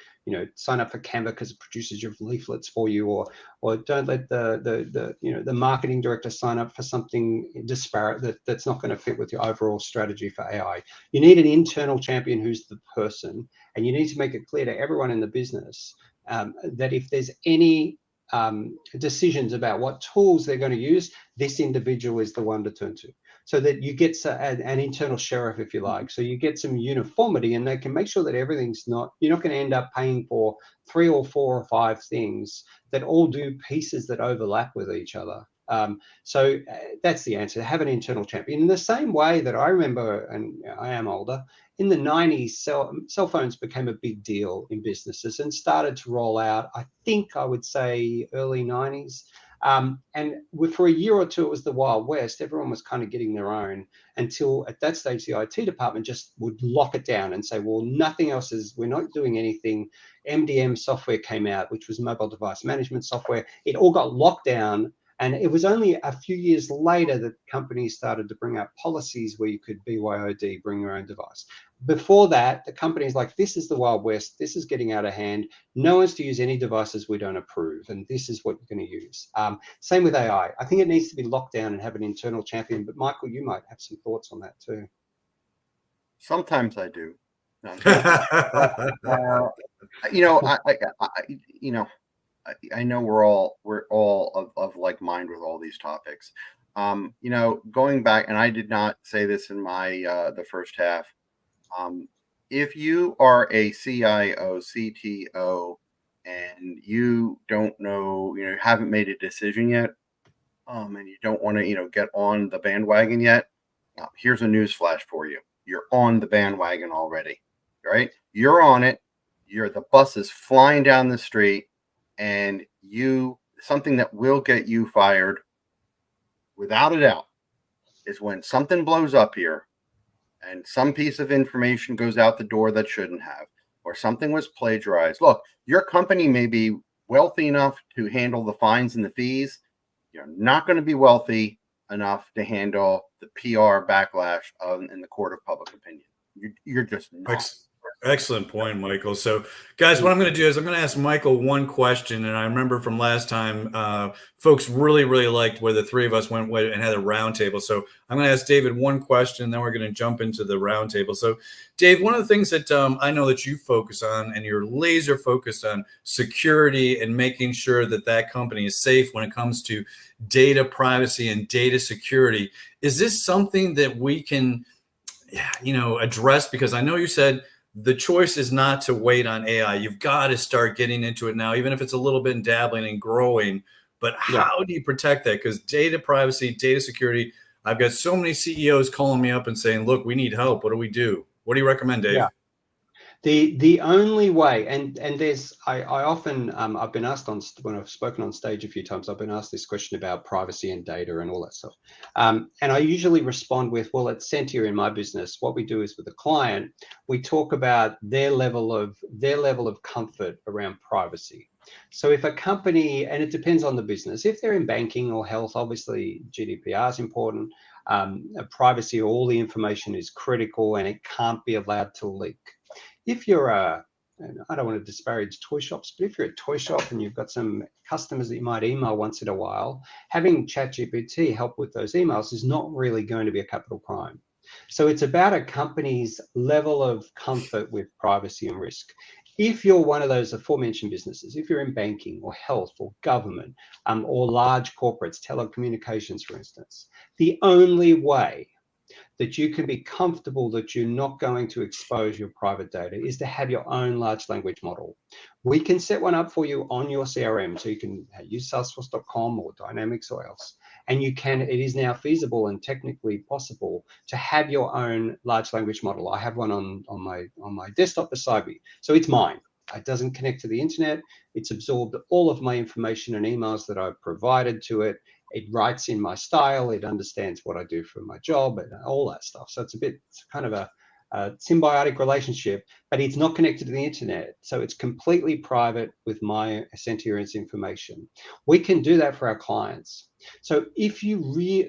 sign up for Canva because it produces your leaflets for you, or don't let the marketing director sign up for something disparate that's not going to fit with your overall strategy for AI. You need an internal champion who's the person, and you need to make it clear to everyone in the business that if there's any decisions about what tools they're going to use, this individual is the one to turn to, so that you get an internal sheriff, if you like. So you get some uniformity, and they can make sure that you're not going to end up paying for 3 or 4 or 5 things that all do pieces that overlap with each other. So that's the answer. Have an internal champion. In the same way that I remember, and I am older, in the 90s, cell phones became a big deal in businesses and started to roll out, I would say, early 90s. And for a year or two, it was the Wild West. Everyone was kind of getting their own, until at that stage, the IT department just would lock it down and say, well, nothing else we're not doing anything. MDM software came out, which was mobile device management software. It all got locked down. And it was only a few years later that companies started to bring out policies where you could BYOD, bring your own device. Before that, the company's like, this is the Wild West. This is getting out of hand. No one's to use any devices we don't approve, and this is what you're going to use. Same with AI. I think it needs to be locked down and have an internal champion. But Michael, you might have some thoughts on that too. Sometimes I do. I know we're all of like mind with all these topics. Going back, and I did not say this in my the first half. If you are a CIO, CTO, and you don't know, haven't made a decision yet, and you don't want to, get on the bandwagon yet, here's a news flash for you. You're on the bandwagon already, right? You're on it. The bus is flying down the street, and something that will get you fired without a doubt is when something blows up here and some piece of information goes out the door that shouldn't have, or something was plagiarized. Look, your company may be wealthy enough to handle the fines and the fees. You're not going to be wealthy enough to handle the PR backlash in the court of public opinion. You're just not. Excellent point, Michael. So, guys, what I'm going to do is I'm going to ask Michael one question. And I remember from last time, folks really, really liked where the three of us went and had a roundtable. So I'm going to ask David one question, and then we're going to jump into the roundtable. So, Dave, one of the things that I know that you focus on, and you're laser focused on security and making sure that that company is safe when it comes to data privacy and data security. Is this something that we can, address? Because I know you said the choice is not to wait on AI. You've got to start getting into it now, even if it's a little bit dabbling and growing. But how do you protect that? Because data privacy, data security, I've got so many CEOs calling me up and saying, look, we need help. What do we do? What do you recommend, Dave? Yeah. The only way, and there's, I often, I've been asked when I've spoken on stage a few times, I've been asked this question about privacy and data and all that stuff. And I usually respond with, well, at Sentia in my business, what we do is with a client, we talk about their level of comfort around privacy. So if a company, and it depends on the business, if they're in banking or health, obviously GDPR is important. Privacy, all the information is critical and it can't be allowed to leak. If you're and I don't want to disparage toy shops, but if you're a toy shop and you've got some customers that you might email once in a while, having ChatGPT help with those emails is not really going to be a capital crime. So it's about a company's level of comfort with privacy and risk. If you're one of those aforementioned businesses, if you're in banking or health or government or large corporates, telecommunications, for instance, the only way that you can be comfortable that you're not going to expose your private data is to have your own large language model. We can set one up for you on your CRM, so you can use salesforce.com or Dynamics or else. And it is now feasible and technically possible to have your own large language model. I have one on my desktop beside me. So it's mine. It doesn't connect to the internet. It's absorbed all of my information and emails that I've provided to it. It writes in my style. It understands what I do for my job and all that stuff. So it's kind of a symbiotic relationship, but it's not connected to the internet. So it's completely private with my Sentia's information. We can do that for our clients. So if you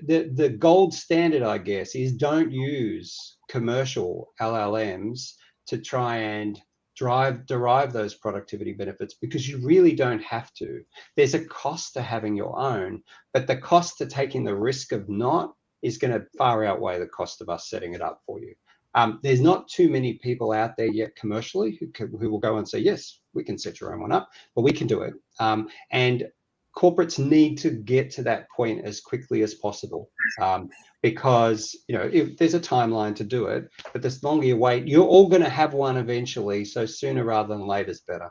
the gold standard, I guess, is don't use commercial LLMs to try and derive those productivity benefits, because you really don't have to. There's a cost to having your own, but the cost to taking the risk of not is going to far outweigh the cost of us setting it up for you. There's not too many people out there yet commercially who will go and say, yes, we can set your own one up, but we can do it. And corporates need to get to that point as quickly as possible, because if there's a timeline to do it, but the longer you wait, you're all going to have one eventually. So sooner rather than later is better.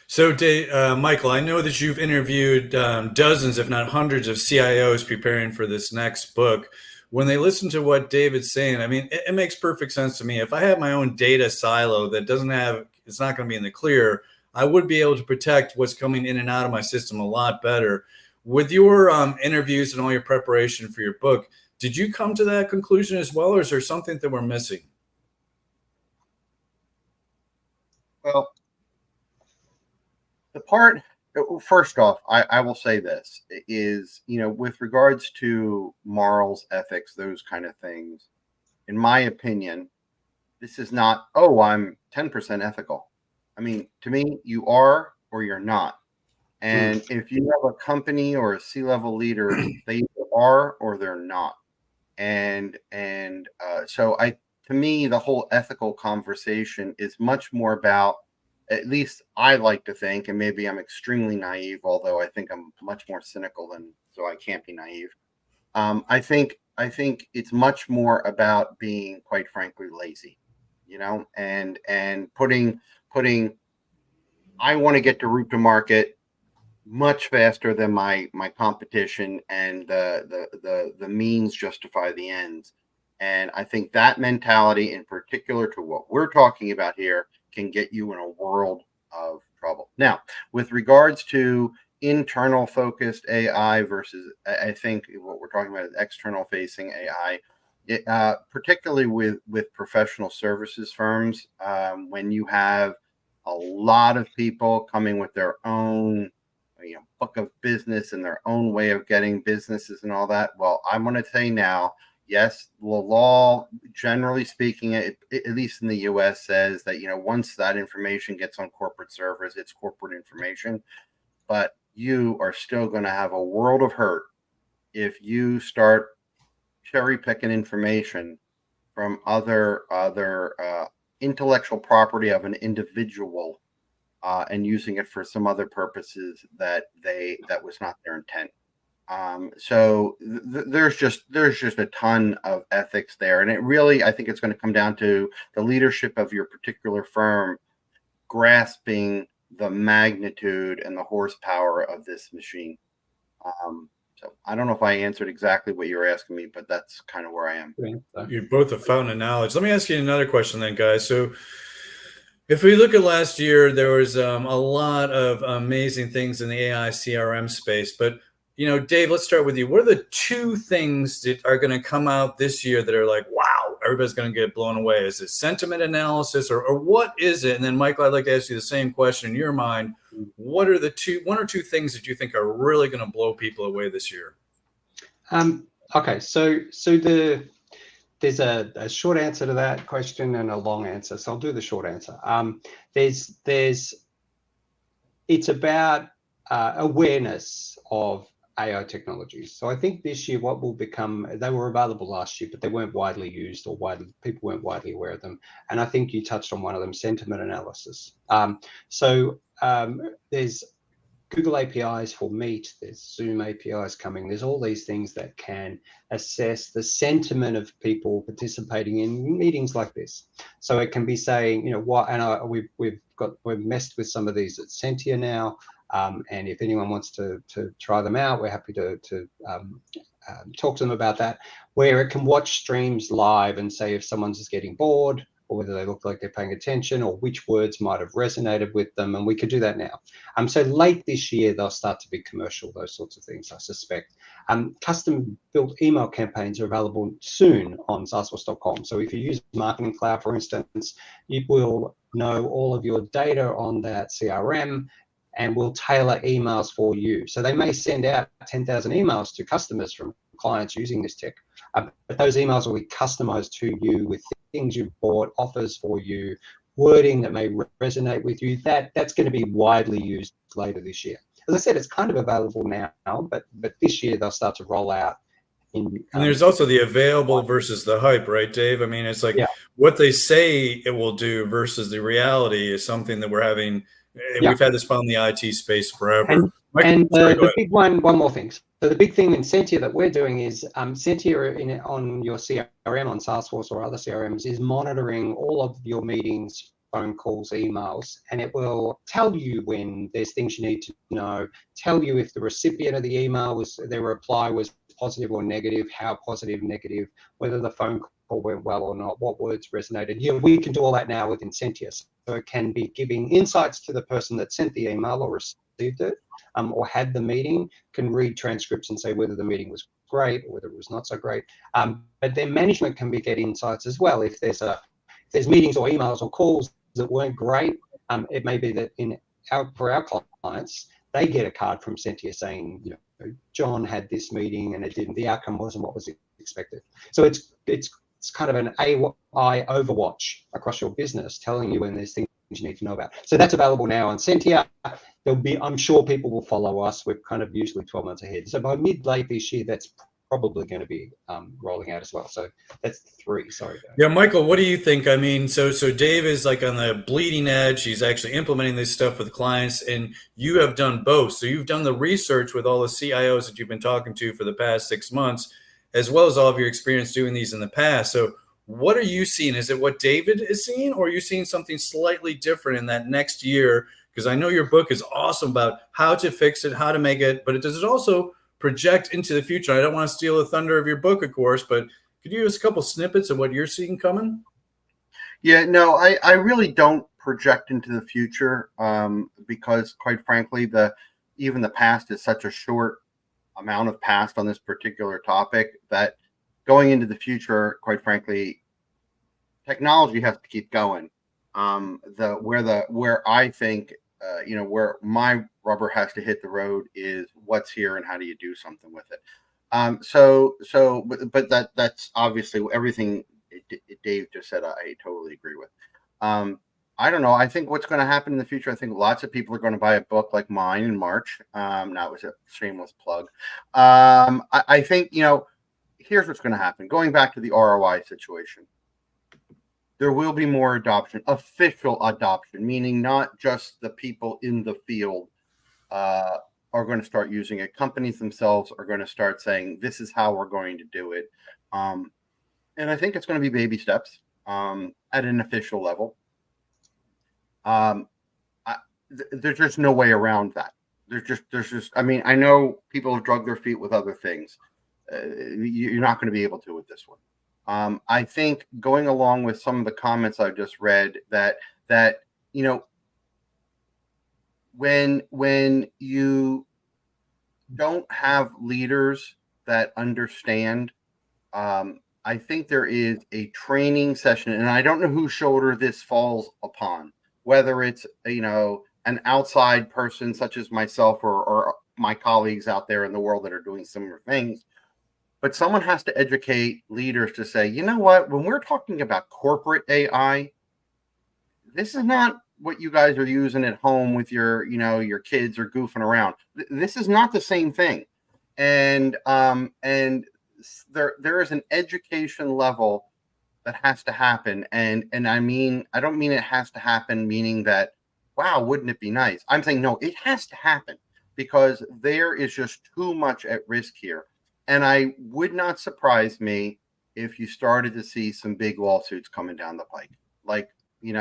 So, Dave, Michael, I know that you've interviewed dozens, if not hundreds, of CIOs preparing for this next book. When they listen to what David's saying, I mean, it makes perfect sense to me. If I have my own data silo that it's not going to be in the clear, I would be able to protect what's coming in and out of my system a lot better. With your interviews and all your preparation for your book, did you come to that conclusion as well, or is there something that we're missing? Well, first off, I will say this is, with regards to morals, ethics, those kind of things, in my opinion, this is not, oh, I'm 10% ethical. I mean, to me, you are or you're not. And if you have a company or a C-level leader, they either are or they're not. And so to me, the whole ethical conversation is much more about, at least I like to think, and maybe I'm extremely naive, although I think I'm much more cynical so I can't be naive. I think it's much more about being, quite frankly, lazy, and putting I want to get to route to market much faster than my competition, and the means justify the ends. And I think that mentality, in particular to what we're talking about here, can get you in a world of trouble. Now, with regards to internal focused AI versus I think what we're talking about is external facing AI. Particularly with professional services firms, when you have a lot of people coming with their own book of business and their own way of getting businesses and all that. Well, I'm going to say now, yes, the law, generally speaking, at least in the U.S., says that once that information gets on corporate servers, it's corporate information. But you are still going to have a world of hurt if you start cherry picking information from other intellectual property of an individual and using it for some other purposes that was not their intent. So there's just a ton of ethics there, and I think it's going to come down to the leadership of your particular firm grasping the magnitude and the horsepower of this machine. So I don't know if I answered exactly what you were asking me, but that's kind of where I am. You're both a fountain of knowledge. Let me ask you another question then, guys. So if we look at last year, there was a lot of amazing things in the AI CRM space. But, Dave, let's start with you. What are the two things that are going to come out this year that are like, wow, everybody's going to get blown away? Is it sentiment analysis or what is it? And then, Michael, I'd like to ask you the same question in your mind. What are the one or two things that you think are really going to blow people away this year? Okay, so there's a short answer to that question and a long answer. So I'll do the short answer. It's about awareness of AI technologies. So I think this year what will become, they were available last year, but they weren't widely used or people weren't widely aware of them. And I think you touched on one of them, sentiment analysis. There's Google APIs for Meet, there's Zoom APIs coming. There's all these things that can assess the sentiment of people participating in meetings like this. So it can be saying, we've messed with some of these at Sentia now. And if anyone wants to try them out, we're happy to talk to them about that, where it can watch streams live and say if someone's just getting bored, or whether they look like they're paying attention, or which words might have resonated with them, and we could do that now. So late this year, they'll start to be commercial, those sorts of things, I suspect. Custom-built email campaigns are available soon on Salesforce.com. So if you use Marketing Cloud, for instance, you will know all of your data on that CRM, and will tailor emails for you. So they may send out 10,000 emails to customers from clients using this tech, but those emails will be customized to you with things you bought, offers for you, wording that may resonate with you. That's going to be widely used later this year. As I said, it's kind of available now, but this year they'll start to roll out. And there's also the available versus the hype, right, Dave? I mean, it's like what they say it will do versus the reality is something that we're having. We've had this problem in the IT space forever. The big one more thing. So the big thing in Sentia that we're doing is Sentia on your CRM, on Salesforce or other CRMs, is monitoring all of your meetings, phone calls, emails, and it will tell you when there's things you need to know, tell you if the recipient of the email their reply was positive or negative, how positive, negative, whether the phone call went well or not, what words resonated. We can do all that now within Sentia. So it can be giving insights to the person that sent the email or received it, or had the meeting, can read transcripts and say whether the meeting was great or whether it was not so great. But then management can get insights as well. If there's meetings or emails or calls that weren't great, it may be that for our clients, they get a card from Sentia saying, John had this meeting and the outcome wasn't what was expected. So it's kind of an AI overwatch across your business, telling you when there's things you need to know about. So that's available now on Sentia. I'm sure people will follow us. We're kind of usually 12 months ahead. So by late this year, that's probably going to be rolling out as well. So that's 3. Sorry, guys. Yeah, Michael, what do you think? I mean, so Dave is like on the bleeding edge. He's actually implementing this stuff with clients, and you have done both. So you've done the research with all the CIOs that you've been talking to for the past 6 months, as well as all of your experience doing these in the past. So what are you seeing? Is it what David is seeing, or are you seeing something slightly different in that next year? Because I know your book is awesome about how to fix it, how to make it, but does it also project into the future? I don't want to steal the thunder of your book, of course, but could you give us a couple snippets of what you're seeing coming? Yeah, no, I really don't project into the future because, quite frankly, the even the past is such a short amount of past on this particular topic that going into the future, quite frankly, technology has to keep going. Where I think where my rubber has to hit the road is what's here and how do you do something with it. But that's obviously everything Dave just said. I totally agree with. I don't know. I think what's going to happen in the future. I think lots of people are going to buy a book like mine in March. That was a shameless plug. I think here's what's going to happen. Going back to the ROI situation, there will be more adoption, official adoption, meaning not just the people in the field are going to start using it. Companies themselves are going to start saying, this is how we're going to do it. And I think it's going to be baby steps at an official level. There's just no way around that. There's just, I mean, I know people have drugged their feet with other things. You're not going to be able to with this one. I think going along with some of the comments I just read that when you don't have leaders that understand, I think there is a training session, and I don't know whose shoulder this falls upon, whether it's an outside person such as myself or my colleagues out there in the world that are doing similar things. But someone has to educate leaders to say, you know what, when we're talking about corporate AI, this is not what you guys are using at home with your kids or goofing around. This is not the same thing. And there is an education level that has to happen. And I don't mean it has to happen, meaning that, wow, wouldn't it be nice? I'm saying, no, it has to happen because there is just too much at risk here. And I would not surprise me if you started to see some big lawsuits coming down the pike, like, and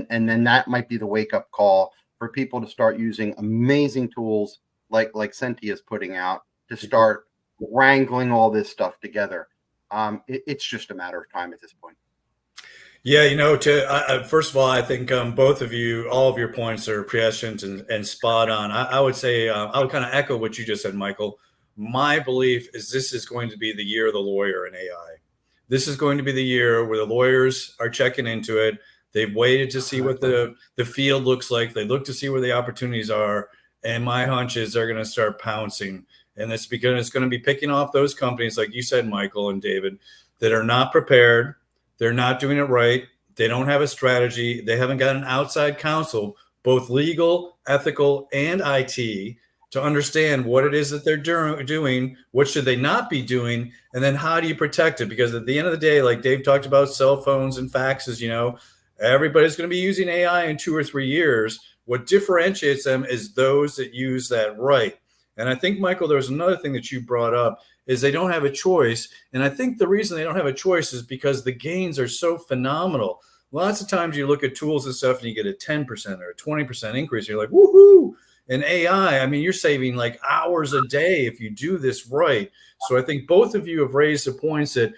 then that might be the wake up call for people to start using amazing tools like Centia's putting out to start wrangling all this stuff together. It's just a matter of time at this point. Yeah, first of all, I think both of you, all of your points are prescient and spot on. I would say I would kind of echo what you just said, Michael. My belief is this is going to be the year of the lawyer in AI. This is going to be the year where the lawyers are checking into it. They've waited to see what the field looks like. They look to see where the opportunities are. And my hunch is they're going to start pouncing. And it's because it's going to be picking off those companies, like you said, Michael and David, that are not prepared. They're not doing it right. They don't have a strategy. They haven't got an outside counsel, both legal, ethical, and IT, to understand what it is that they're doing, what should they not be doing, and then how do you protect it? Because at the end of the day, like Dave talked about cell phones and faxes, everybody's going to be using AI in 2 or 3 years. What differentiates them is those that use that right. And I think, Michael, there was another thing that you brought up is they don't have a choice. And I think the reason they don't have a choice is because the gains are so phenomenal. Lots of times you look at tools and stuff and you get a 10% or a 20% increase. You're like, woohoo. In AI, I mean, you're saving like hours a day if you do this right. So I think both of you have raised the points that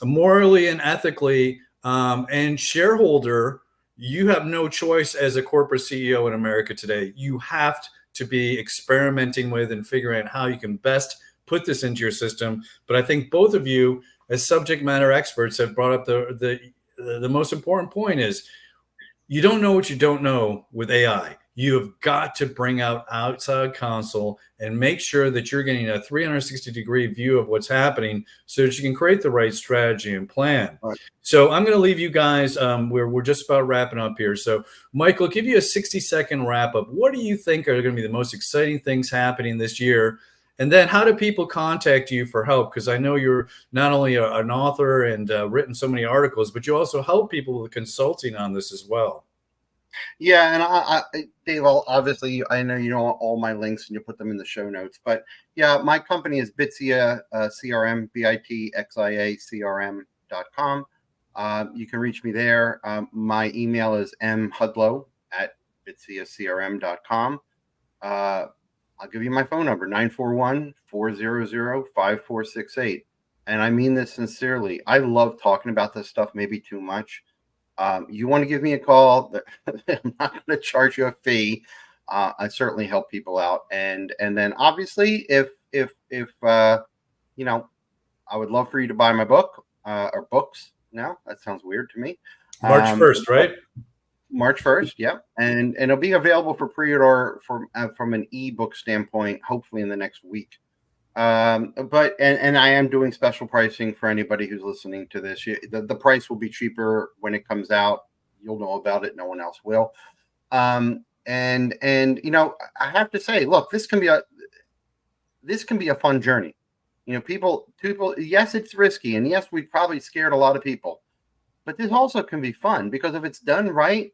morally and ethically and shareholder, you have no choice as a corporate CEO in America today. You have to be experimenting with and figuring out how you can best put this into your system. But I think both of you, as subject matter experts, have brought up the most important point is you don't know what you don't know with AI. You have got to bring out outside counsel and make sure that you're getting a 360-degree view of what's happening so that you can create the right strategy and plan. Right. So I'm going to leave you guys. We're just about wrapping up here. So Michael, I'll give you a 60-second wrap up. What do you think are going to be the most exciting things happening this year? And then how do people contact you for help? Because I know you're not only an author and written so many articles, but you also help people with consulting on this as well. Yeah, and I Dave, obviously, I know you know all my links and you put them in the show notes. But yeah, my company is Bitxia CRM, BITXIA CRM.com. You can reach me there. My email is mhudlow@bitsiacrm.com. I'll give you my phone number, 941-400-5468. And I mean this sincerely. I love talking about this stuff, maybe too much. You want to give me a call, I'm not going to charge you a fee. I certainly help people out. And then obviously, if you know, I would love for you to buy my book or books. Now that sounds weird to me. March 1st, right? March 1st, yep. And it'll be available for pre-order from an ebook standpoint, hopefully in the next week. But I am doing special pricing for anybody who's listening to this. The price will be cheaper when it comes out. You'll know about it. No one else will. And you know, I have to say, look, this can be a fun journey. You know, people, yes, it's risky, and yes, we probably scared a lot of people, but this also can be fun because if it's done right,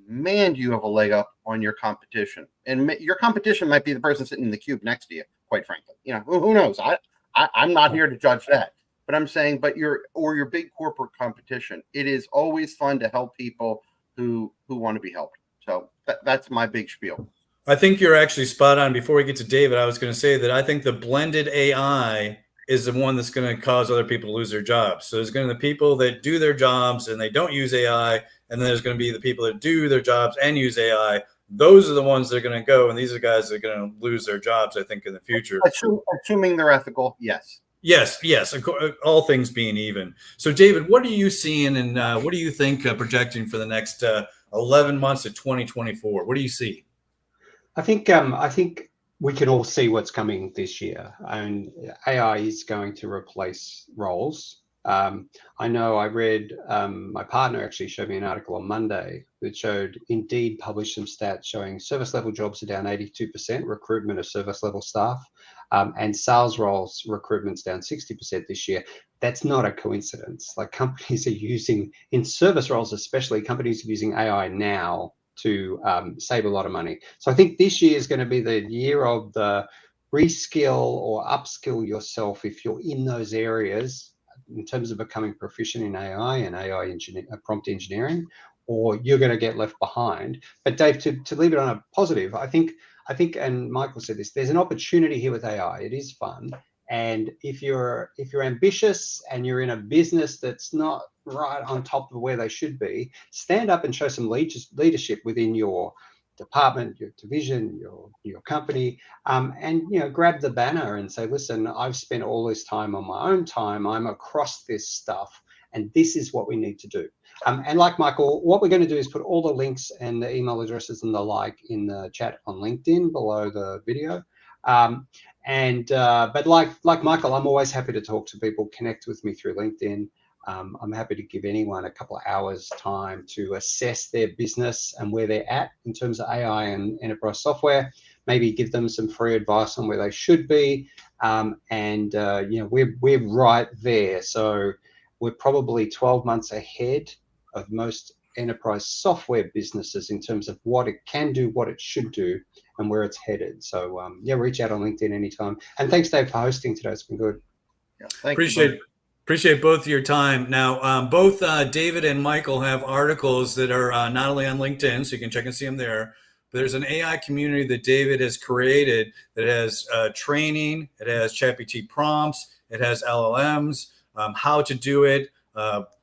man, do you have a leg up on your competition. And your competition might be the person sitting in the cube next to you, quite frankly. You know, who knows? I'm not here to judge that, but I'm saying, but your big corporate competition, it is always fun to help people who want to be helped. So that's my big spiel. I think you're actually spot on. Before we get to David, I was going to say that I think the blended AI is the one that's going to cause other people to lose their jobs. So there's going to be the people that do their jobs and they don't use AI, and then there's going to be the people that do their jobs and use AI. Those are the ones that are going to go, and these are guys that are going to lose their jobs, I think, in the future. Assuming they're ethical, yes. Yes, all things being even. So, David, what are you seeing, and what do you think projecting for the next 11 months of 2024? What do you see? I think we can all see what's coming this year, and AI is going to replace roles. I know I read, my partner actually showed me an article on Monday that showed Indeed published some stats showing service level jobs are down 82%, recruitment of service level staff, and sales roles recruitment's down 60% this year. That's not a coincidence. Like, companies are using, in service roles especially, companies are using AI now to save a lot of money. So I think this year is going to be the year of the reskill or upskill yourself if you're in those areas in terms of becoming proficient in AI and prompt engineering, or you're going to get left behind. But Dave, to leave it on a positive, I think, and Michael said this, there's an opportunity here with AI. It is fun. And if you're ambitious and you're in a business that's not right on top of where they should be, stand up and show some leadership within your department, your division, your company, and grab the banner and say, listen, I've spent all this time on my own time. I'm across this stuff, and this is what we need to do. And like Michael, what we're going to do is put all the links and the email addresses and the like in the chat on LinkedIn below the video. But like Michael, I'm always happy to talk to people, connect with me through LinkedIn. I'm happy to give anyone a couple of hours time to assess their business and where they're at in terms of AI and enterprise software, maybe give them some free advice on where they should be. We're right there. So we're probably 12 months ahead of most enterprise software businesses in terms of what it can do, what it should do, and where it's headed. So reach out on LinkedIn anytime. And thanks, Dave, for hosting today. It's been good. Yeah, Appreciate both of your time. Now, both David and Michael have articles that are not only on LinkedIn, so you can check and see them there, but there's an AI community that David has created that has training, it has ChatGPT prompts, it has LLMs, how to do it,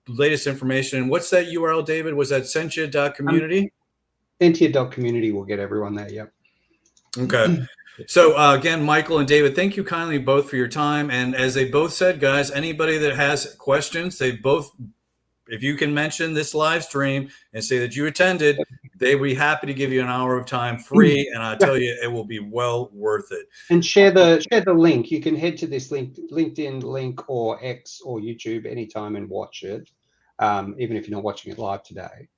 latest information. What's that URL, David? Was that Sentia.community? Sentia.community will get everyone there, yep. Okay. So again, Michael and David, thank you kindly both for your time. And as they both said, guys, anybody that has questions, if you can mention this live stream and say that you attended, they'd be happy to give you an hour of time free. And I tell you, it will be well worth it. And share the link. You can head to this LinkedIn link or X or YouTube anytime and watch it. Even if you're not watching it live today.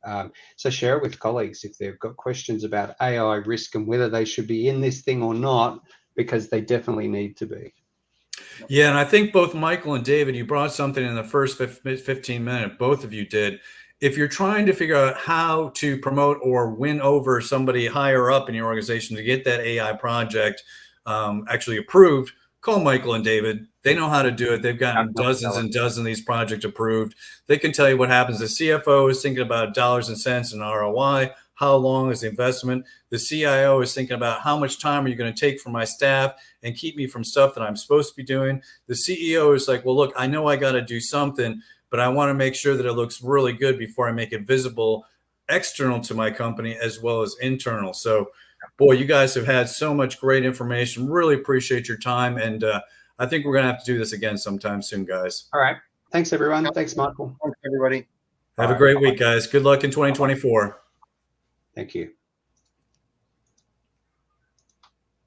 So share it with colleagues if they've got questions about AI risk and whether they should be in this thing or not, because they definitely need to be. Yeah, and I think both Michael and David, you brought something in the first 15 minutes, both of you did. If you're trying to figure out how to promote or win over somebody higher up in your organization to get that AI project actually approved, call Michael and David. They know how to do it. They've gotten dozens and dozens of these projects approved. They can tell you what happens. The CFO is thinking about dollars and cents and ROI. How long is the investment? The CIO is thinking about how much time are you going to take from my staff and keep me from stuff that I'm supposed to be doing. The CEO is like, well, look, I know I got to do something, but I want to make sure that it looks really good before I make it visible external to my company as well as internal. So boy, you guys have had so much great information. Really appreciate your time. And I think we're going to have to do this again sometime soon, guys. All right. Thanks, everyone. Thanks, Michael. Thanks, everybody. Have a great week, guys. Good luck in 2024. Thank you.